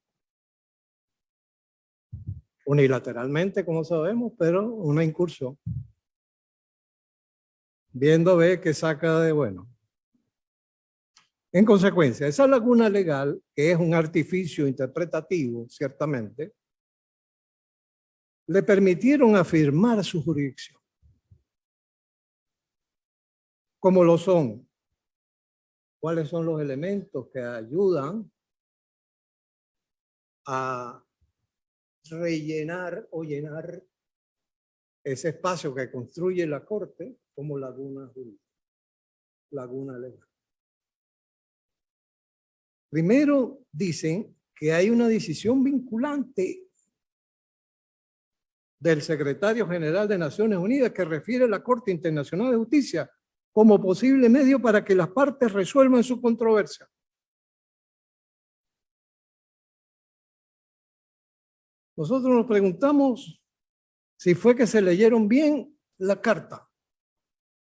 Unilateralmente, como sabemos, pero una incursión. Viendo a ver qué saca de bueno. En consecuencia, esa laguna legal, que es un artificio interpretativo, ciertamente, le permitieron afirmar su jurisdicción. ¿Cómo lo son? ¿Cuáles son los elementos que ayudan a rellenar o llenar ese espacio que construye la Corte como laguna jurídica, laguna legal? Primero dicen que hay una decisión vinculante del secretario general de Naciones Unidas que refiere a la Corte Internacional de Justicia como posible medio para que las partes resuelvan su controversia. Nosotros nos preguntamos si fue que se leyeron bien la carta.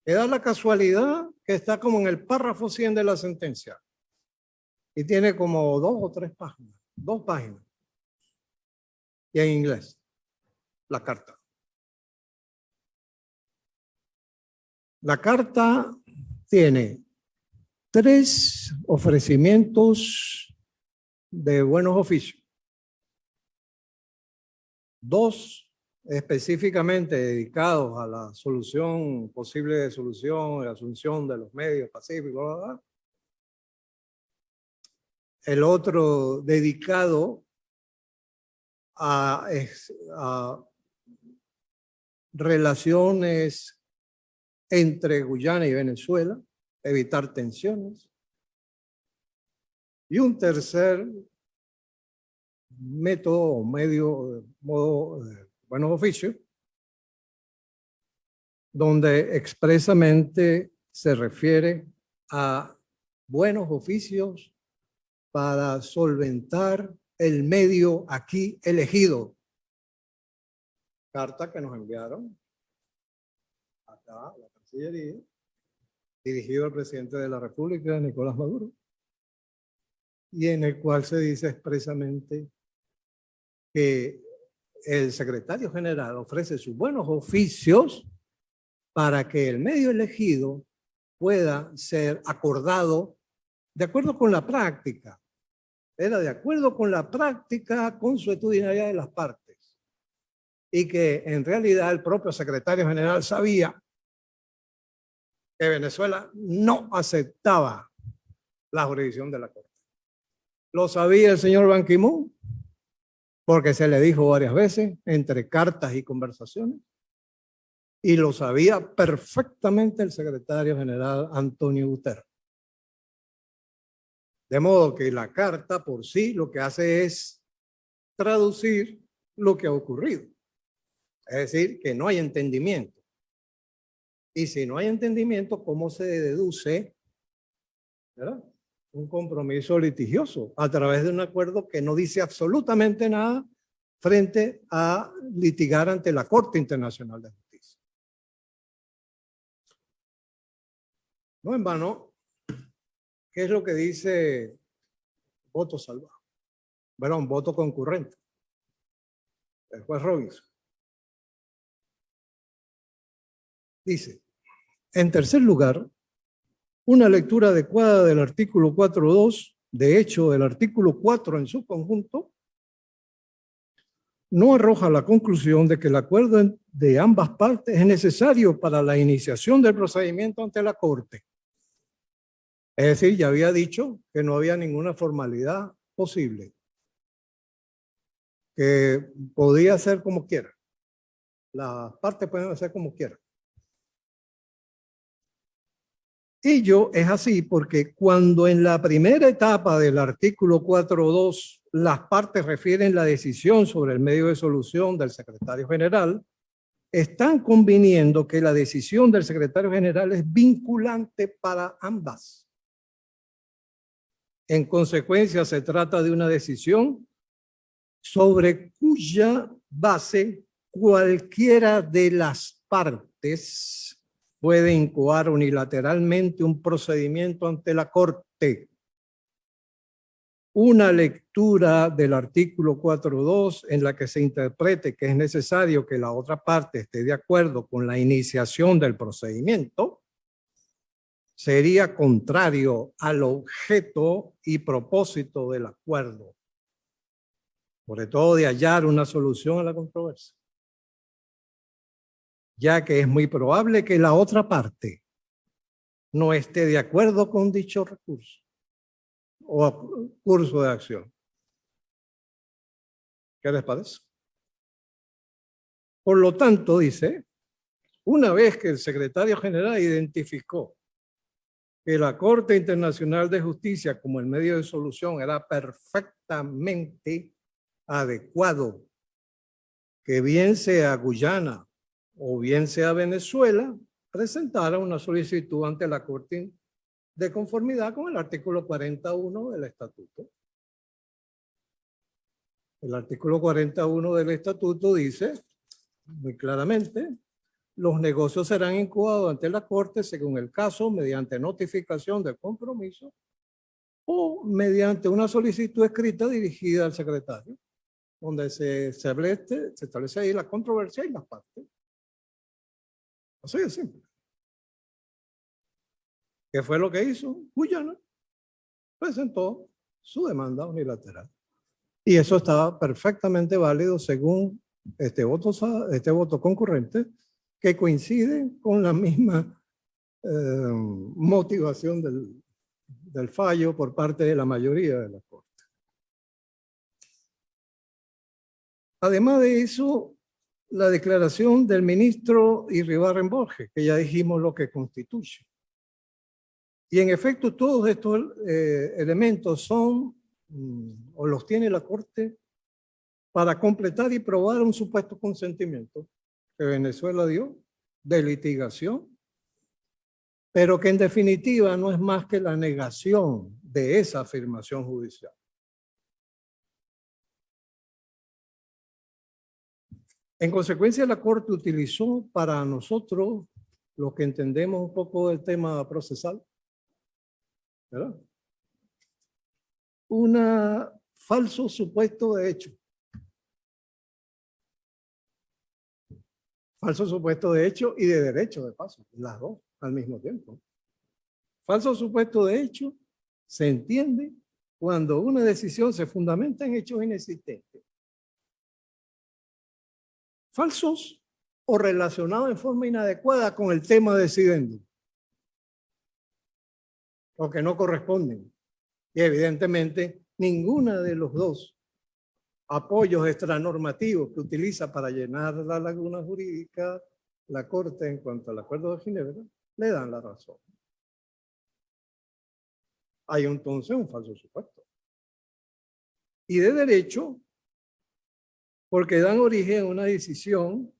Que da la casualidad que está como en el párrafo 100 de la sentencia. Y tiene como 2 o 3 páginas. 2 páginas. Y en inglés. La carta. La carta tiene 3 ofrecimientos de buenos oficios. 2 específicamente dedicados a la solución, posible solución, la asunción de los medios pacíficos, bla, bla, bla. El otro dedicado a relaciones entre Guyana y Venezuela, evitar tensiones. Y un tercer método o modo buenos oficios, donde expresamente se refiere a buenos oficios para solventar el medio aquí elegido. Carta que nos enviaron acá a la Cancillería, dirigido al presidente de la República, Nicolás Maduro, y en el cual se dice expresamente que el secretario general ofrece sus buenos oficios para que el medio elegido pueda ser acordado de acuerdo con la práctica. Era de acuerdo con la práctica consuetudinaria de las partes. Y que en realidad el propio secretario general sabía que Venezuela no aceptaba la jurisdicción de la Corte. Lo sabía el señor Ban Ki-moon, porque se le dijo varias veces, entre cartas y conversaciones, y lo sabía perfectamente el secretario general Antonio Guterres. De modo que la carta por sí lo que hace es traducir lo que ha ocurrido. Es decir, que no hay entendimiento. Y si no hay entendimiento, ¿cómo se deduce, ¿verdad?, un compromiso litigioso a través de un acuerdo que no dice absolutamente nada frente a litigar ante la Corte Internacional de Justicia? No en vano, ¿qué es lo que dice voto salvado? Bueno, un voto concurrente. El juez Robinson. Dice, en tercer lugar, una lectura adecuada del artículo 4.2, de hecho, del artículo 4 en su conjunto, no arroja la conclusión de que el acuerdo de ambas partes es necesario para la iniciación del procedimiento ante la Corte. Es decir, ya había dicho que no había ninguna formalidad posible, que podía ser como quiera. Las partes pueden hacer como quieran. Ello es así porque cuando en la primera etapa del artículo 4.2 las partes refieren la decisión sobre el medio de solución del secretario general, están conviniendo que la decisión del secretario general es vinculante para ambas. En consecuencia, se trata de una decisión sobre cuya base cualquiera de las partes puede incoar unilateralmente un procedimiento ante la Corte. Una lectura del artículo 4.2 en la que se interprete que es necesario que la otra parte esté de acuerdo con la iniciación del procedimiento sería contrario al objeto y propósito del acuerdo, sobre todo de hallar una solución a la controversia, ya que es muy probable que la otra parte no esté de acuerdo con dicho recurso o curso de acción. ¿Qué les parece? Por lo tanto, dice, una vez que el secretario general identificó que la Corte Internacional de Justicia como el medio de solución era perfectamente adecuado, que bien sea Guyana o bien sea Venezuela, presentara una solicitud ante la Corte de conformidad con el artículo 41 del Estatuto. El artículo 41 del Estatuto dice muy claramente: los negocios serán incoados ante la Corte según el caso mediante notificación de compromiso o mediante una solicitud escrita dirigida al secretario, donde se establece ahí la controversia y las partes. Así de simple. ¿Qué fue lo que hizo? Guyana presentó su demanda unilateral. Y eso estaba perfectamente válido según este voto concurrente, que coincide con la misma motivación del fallo por parte de la mayoría de la Corte. Además de eso, la declaración del ministro Irribarren Borges, que ya dijimos lo que constituye. Y en efecto, todos estos elementos son, o los tiene la Corte, para completar y probar un supuesto consentimiento que Venezuela dio de litigación, pero que en definitiva no es más que la negación de esa afirmación judicial. En consecuencia, la Corte utilizó para nosotros, los que entendemos un poco del tema procesal, ¿verdad?, un falso supuesto de hecho. Falso supuesto de hecho y de derecho, de paso, las dos al mismo tiempo. Falso supuesto de hecho se entiende cuando una decisión se fundamenta en hechos inexistentes. Falsos o relacionados en forma inadecuada con el tema decidendo, o que no corresponden. Y evidentemente ninguna de los dos apoyos extranormativos que utiliza para llenar la laguna jurídica la Corte en cuanto al Acuerdo de Ginebra le dan la razón. Hay entonces un falso supuesto. Y de derecho, porque dan origen a una decisión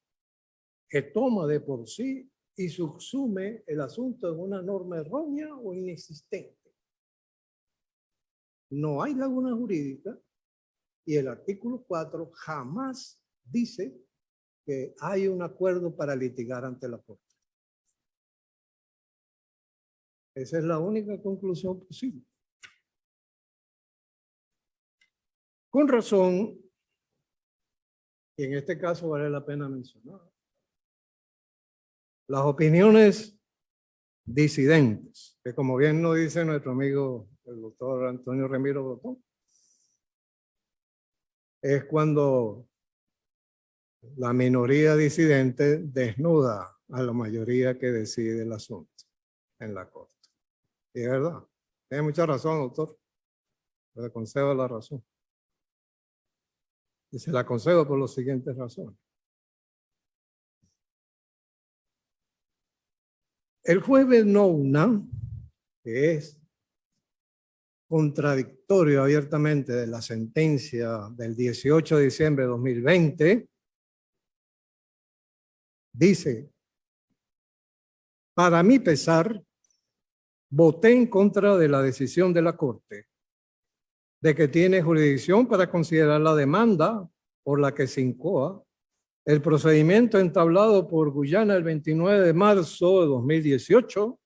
que toma de por sí y subsume el asunto en una norma errónea o inexistente. No hay laguna jurídica y el artículo 4 jamás dice que hay un acuerdo para litigar ante la Corte. Esa es la única conclusión posible. Con razón, y en este caso vale la pena mencionar, las opiniones disidentes, que como bien nos dice nuestro amigo el doctor Antonio Remiro Brotón, es cuando la minoría disidente desnuda a la mayoría que decide el asunto en la corte. Y es verdad, tiene mucha razón, doctor. Le concedo la razón. Y se la concedo por las siguientes razones. El juez Nouna, que es contradictorio abiertamente de la sentencia del 18 de diciembre de 2020, dice, para mi pesar, voté en contra de la decisión de la Corte de que tiene jurisdicción para considerar la demanda por la que se incoa el procedimiento entablado por Guyana el 29 de marzo de 2018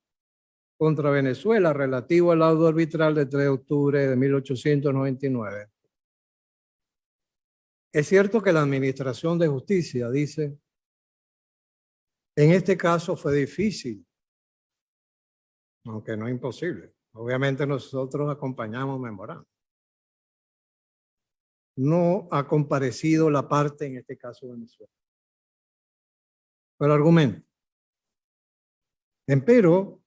contra Venezuela relativo al laudo arbitral de 3 de octubre de 1899. Es cierto que la Administración de Justicia dice, en este caso fue difícil, aunque no imposible. Obviamente nosotros acompañamos memorando. No ha comparecido la parte, en este caso Venezuela. Pero argumento. Empero,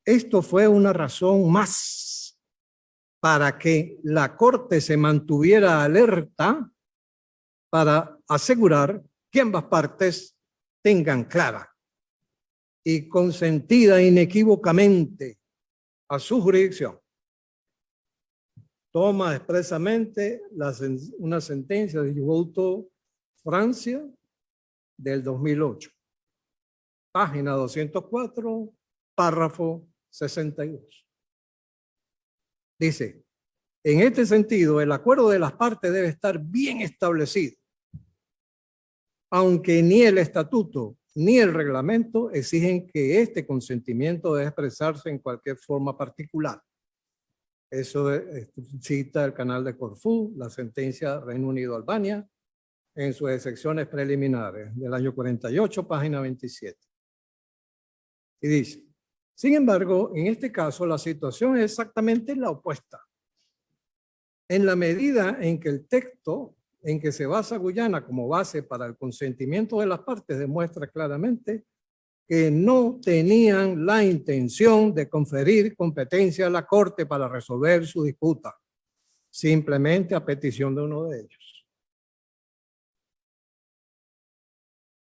esto fue una razón más para que la Corte se mantuviera alerta para asegurar que ambas partes tengan clara y consentida inequívocamente a su jurisdicción. Toma expresamente una sentencia de Jouto, Francia, del 2008. Página 204, párrafo 62. Dice, en este sentido, el acuerdo de las partes debe estar bien establecido, aunque ni el estatuto ni el reglamento exigen que este consentimiento debe expresarse en cualquier forma particular. Eso cita el canal de Corfú, la sentencia Reino Unido-Albania, en sus excepciones preliminares del año 48, página 27. Y dice, sin embargo, en este caso la situación es exactamente la opuesta. En la medida en que el texto en que se basa Guyana como base para el consentimiento de las partes demuestra claramente que no tenían la intención de conferir competencia a la Corte para resolver su disputa, simplemente a petición de uno de ellos.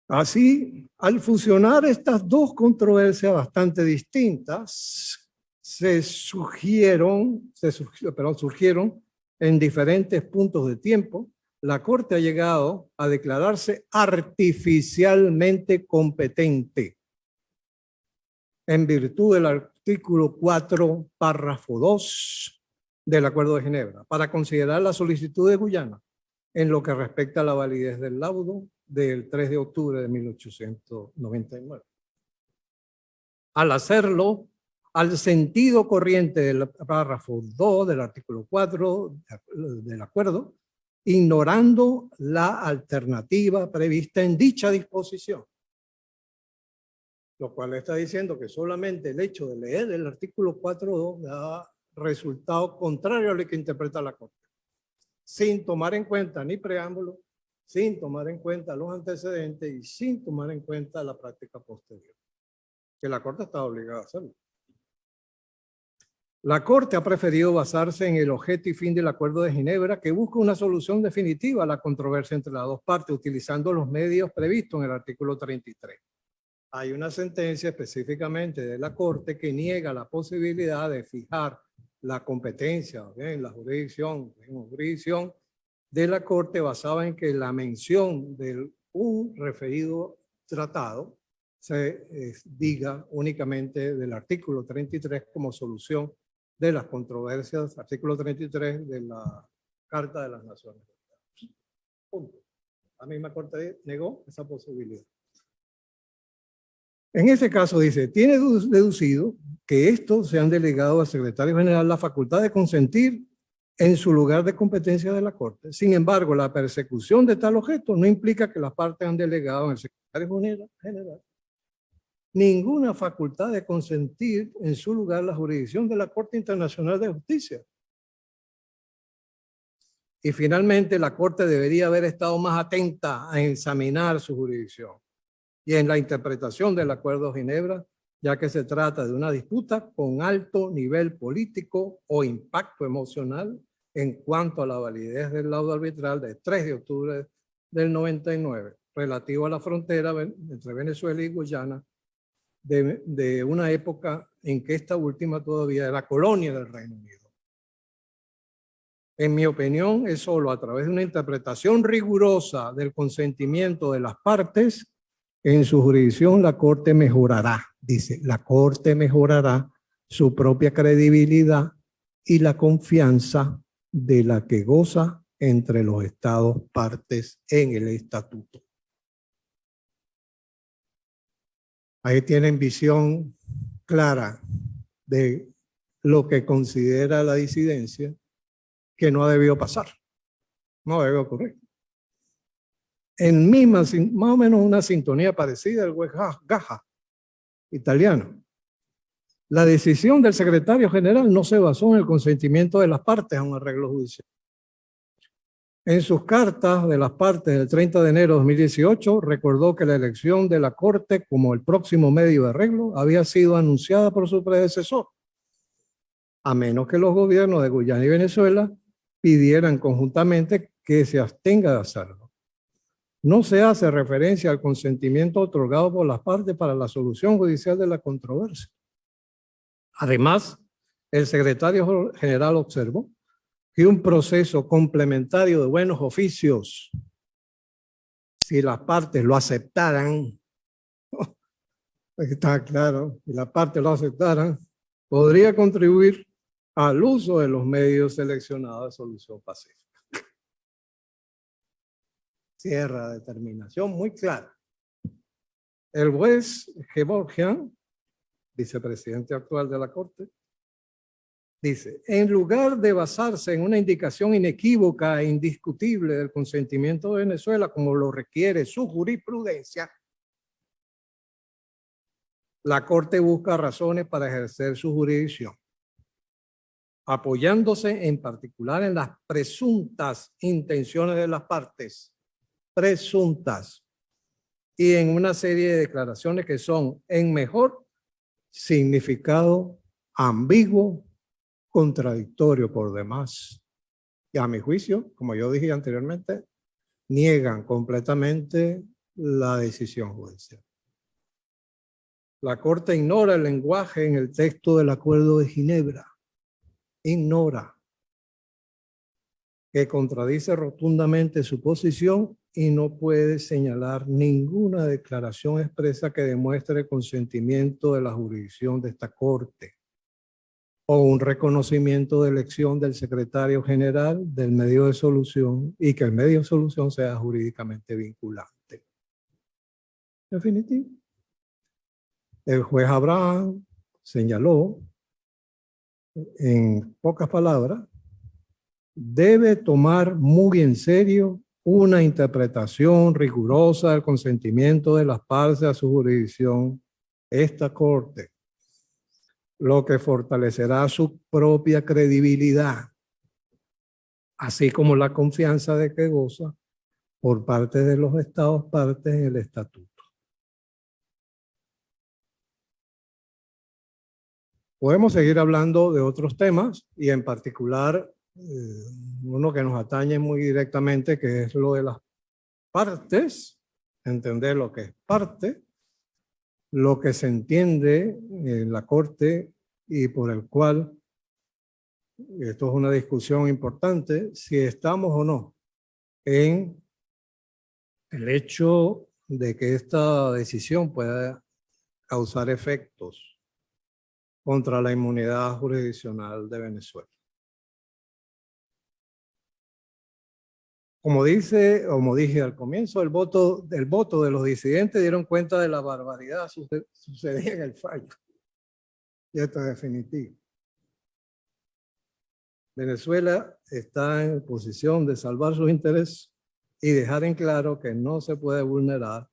Así, al fusionar estas dos controversias bastante distintas, surgieron en diferentes puntos de tiempo. La Corte ha llegado a declararse artificialmente competente en virtud del artículo 4, párrafo 2 del Acuerdo de Ginebra, para considerar la solicitud de Guyana en lo que respecta a la validez del laudo del 3 de octubre de 1899. Al hacerlo, al sentido corriente del párrafo 2 del artículo 4 del acuerdo, ignorando la alternativa prevista en dicha disposición. Lo cual está diciendo que solamente el hecho de leer el artículo 4.2 da resultado contrario a lo que interpreta la Corte, sin tomar en cuenta ni preámbulo, sin tomar en cuenta los antecedentes y sin tomar en cuenta la práctica posterior, que la Corte está obligada a hacerlo. La Corte ha preferido basarse en el objeto y fin del Acuerdo de Ginebra, que busca una solución definitiva a la controversia entre las dos partes, utilizando los medios previstos en el artículo 33. Hay una sentencia específicamente de la Corte que niega la posibilidad de fijar la competencia en la jurisdicción de la Corte basada en que la mención de un referido tratado se diga únicamente del artículo 33 como solución de las controversias, artículo 33 de la Carta de las Naciones Unidas. Punto. La misma Corte negó esa posibilidad. En este caso dice, tiene deducido que estos se han delegado al secretario general la facultad de consentir en su lugar de competencia de la Corte. Sin embargo, la persecución de tal objeto no implica que las partes han delegado en el secretario general ninguna facultad de consentir en su lugar la jurisdicción de la Corte Internacional de Justicia. Y finalmente, la Corte debería haber estado más atenta a examinar su jurisdicción y en la interpretación del Acuerdo de Ginebra, ya que se trata de una disputa con alto nivel político o impacto emocional en cuanto a la validez del laudo arbitral de 3 de octubre del 99, relativo a la frontera entre Venezuela y Guyana, de una época en que esta última todavía era colonia del Reino Unido. En mi opinión, es solo a través de una interpretación rigurosa del consentimiento de las partes en su jurisdicción la Corte mejorará, dice, la Corte mejorará su propia credibilidad y la confianza de la que goza entre los estados partes en el estatuto. Ahí tienen visión clara de lo que considera la disidencia que no debió pasar, no debió ocurrir. En más o menos una sintonía parecida al juez Gaja, italiano. La decisión del secretario general no se basó en el consentimiento de las partes a un arreglo judicial. En sus cartas de las partes del 30 de enero de 2018, recordó que la elección de la Corte como el próximo medio de arreglo había sido anunciada por su predecesor, a menos que los gobiernos de Guyana y Venezuela pidieran conjuntamente que se abstenga de hacerlo. No se hace referencia al consentimiento otorgado por las partes para la solución judicial de la controversia. Además, el secretario general observó que un proceso complementario de buenos oficios, si las partes lo aceptaran, está claro, si las partes lo aceptaran, podría contribuir al uso de los medios seleccionados de solución pacífica. Cierra determinación muy clara. El juez Gevorgian, vicepresidente actual de la Corte, dice, en lugar de basarse en una indicación inequívoca e indiscutible del consentimiento de Venezuela, como lo requiere su jurisprudencia, la Corte busca razones para ejercer su jurisdicción, apoyándose en particular en las presuntas intenciones de las partes, presuntas, y en una serie de declaraciones que son en mejor significado ambiguo, contradictorio por demás. Y a mi juicio, como yo dije anteriormente, niegan completamente la decisión judicial. La Corte ignora el lenguaje en el texto del Acuerdo de Ginebra. Ignora, que contradice rotundamente su posición y no puede señalar ninguna declaración expresa que demuestre el consentimiento de la jurisdicción de esta Corte o un reconocimiento de elección del secretario general del medio de solución y que el medio de solución sea jurídicamente vinculante. Definitivo. El juez Abraham señaló, en pocas palabras, debe tomar muy en serio una interpretación rigurosa del consentimiento de las partes a su jurisdicción, esta Corte, lo que fortalecerá su propia credibilidad, así como la confianza de que goza por parte de los estados partes en el estatuto. Podemos seguir hablando de otros temas y en particular uno que nos atañe muy directamente, que es lo de las partes, entender lo que es parte, lo que se entiende en la Corte y por el cual, esto es una discusión importante, si estamos o no en el hecho de que esta decisión pueda causar efectos contra la inmunidad jurisdiccional de Venezuela. Como dije al comienzo, el voto de los disidentes dieron cuenta de la barbaridad sucedida en el fallo. Y esto es definitivo. Venezuela está en posición de salvar sus intereses y dejar en claro que no se puede vulnerar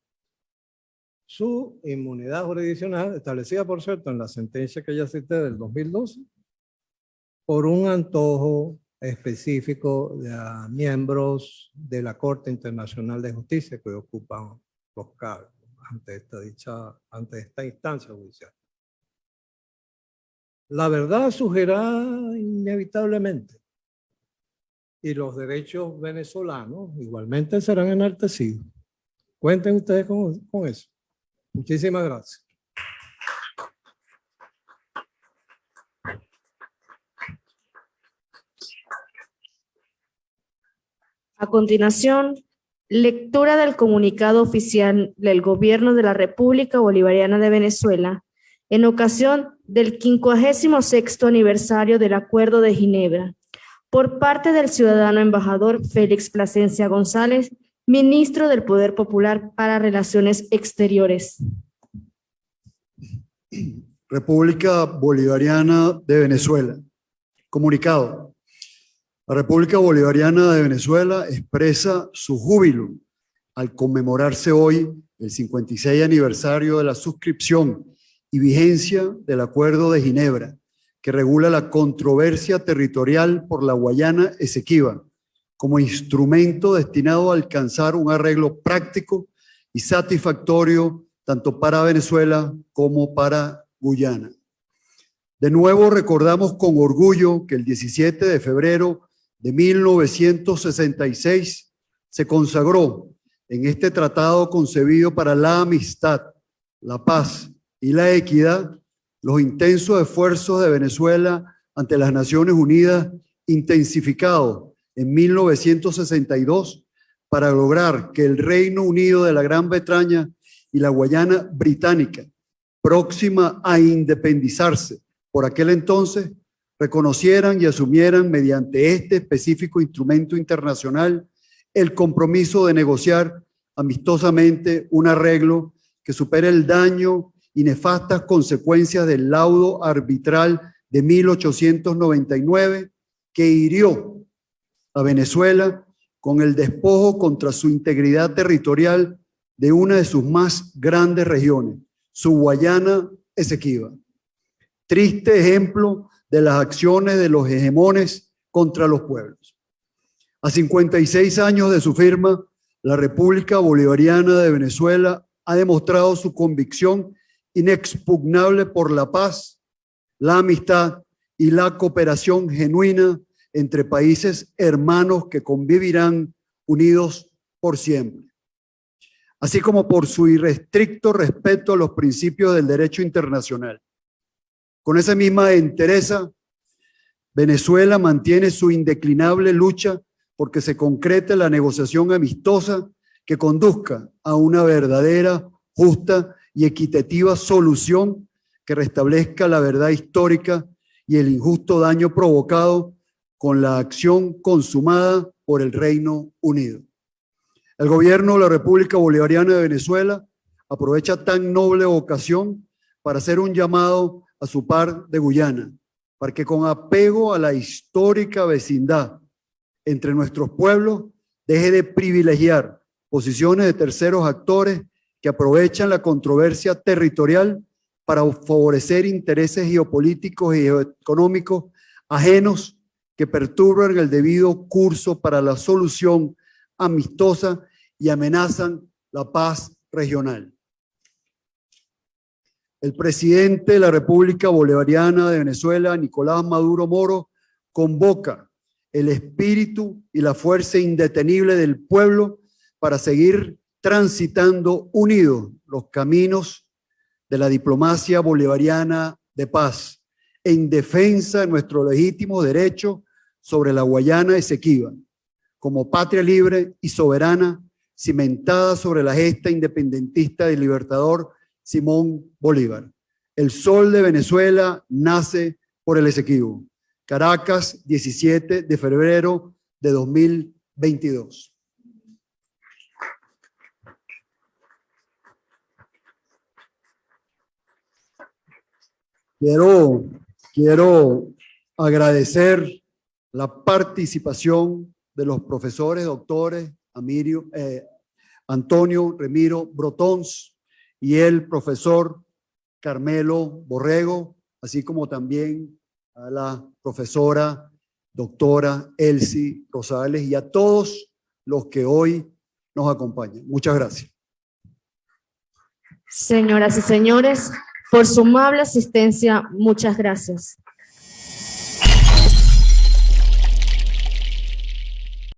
su inmunidad jurisdiccional, establecida por cierto en la sentencia que ya cité del 2012, por un antojo específico de miembros de la Corte Internacional de Justicia que ocupan los cargos ante esta instancia judicial. La verdad surgirá inevitablemente y los derechos venezolanos igualmente serán enaltecidos. Cuenten ustedes con eso. Muchísimas gracias. A continuación, lectura del comunicado oficial del Gobierno de la República Bolivariana de Venezuela en ocasión del 56º aniversario del Acuerdo de Ginebra, por parte del ciudadano embajador Félix Plasencia González, ministro del Poder Popular para Relaciones Exteriores. República Bolivariana de Venezuela. Comunicado. La República Bolivariana de Venezuela expresa su júbilo al conmemorarse hoy el 56 aniversario de la suscripción y vigencia del Acuerdo de Ginebra, que regula la controversia territorial por la Guayana Esequiba, como instrumento destinado a alcanzar un arreglo práctico y satisfactorio tanto para Venezuela como para Guyana. De nuevo recordamos con orgullo que el 17 de febrero de 1966 se consagró en este tratado concebido para la amistad, la paz y la equidad los intensos esfuerzos de Venezuela ante las Naciones Unidas, intensificados en 1962 para lograr que el Reino Unido de la Gran Bretaña y la Guayana Británica, próxima a independizarse por aquel entonces, reconocieran y asumieran mediante este específico instrumento internacional el compromiso de negociar amistosamente un arreglo que supere el daño y nefastas consecuencias del laudo arbitral de 1899 que hirió a Venezuela con el despojo contra su integridad territorial de una de sus más grandes regiones, su Guayana Esequiba. Triste ejemplo de las acciones de los hegemones contra los pueblos. A 56 años de su firma, la República Bolivariana de Venezuela ha demostrado su convicción inexpugnable por la paz, la amistad y la cooperación genuina entre países hermanos que convivirán unidos por siempre, así como por su irrestricto respeto a los principios del derecho internacional. Con esa misma entereza, Venezuela mantiene su indeclinable lucha porque se concrete la negociación amistosa que conduzca a una verdadera, justa y equitativa solución que restablezca la verdad histórica y el injusto daño provocado con la acción consumada por el Reino Unido. El gobierno de la República Bolivariana de Venezuela aprovecha tan noble ocasión para hacer un llamado a su par de Guyana, para que con apego a la histórica vecindad entre nuestros pueblos deje de privilegiar posiciones de terceros actores que aprovechan la controversia territorial para favorecer intereses geopolíticos y geoeconómicos ajenos que perturban el debido curso para la solución amistosa y amenazan la paz regional. El presidente de la República Bolivariana de Venezuela, Nicolás Maduro Moro, convoca el espíritu y la fuerza indetenible del pueblo para seguir transitando unidos los caminos de la diplomacia bolivariana de paz en defensa de nuestro legítimo derecho sobre la Guayana Esequiba, como patria libre y soberana, cimentada sobre la gesta independentista del libertador Simón Bolívar. El sol de Venezuela nace por el Esequibo. Caracas, 17 de febrero de 2022. Quiero agradecer la participación de los profesores, doctores, Antonio Remiro Brotons y el profesor Carmelo Borrego, así como también a la profesora doctora Elsie Rosales y a todos los que hoy nos acompañan. Muchas gracias. Señoras y señores, por su amable asistencia, muchas gracias.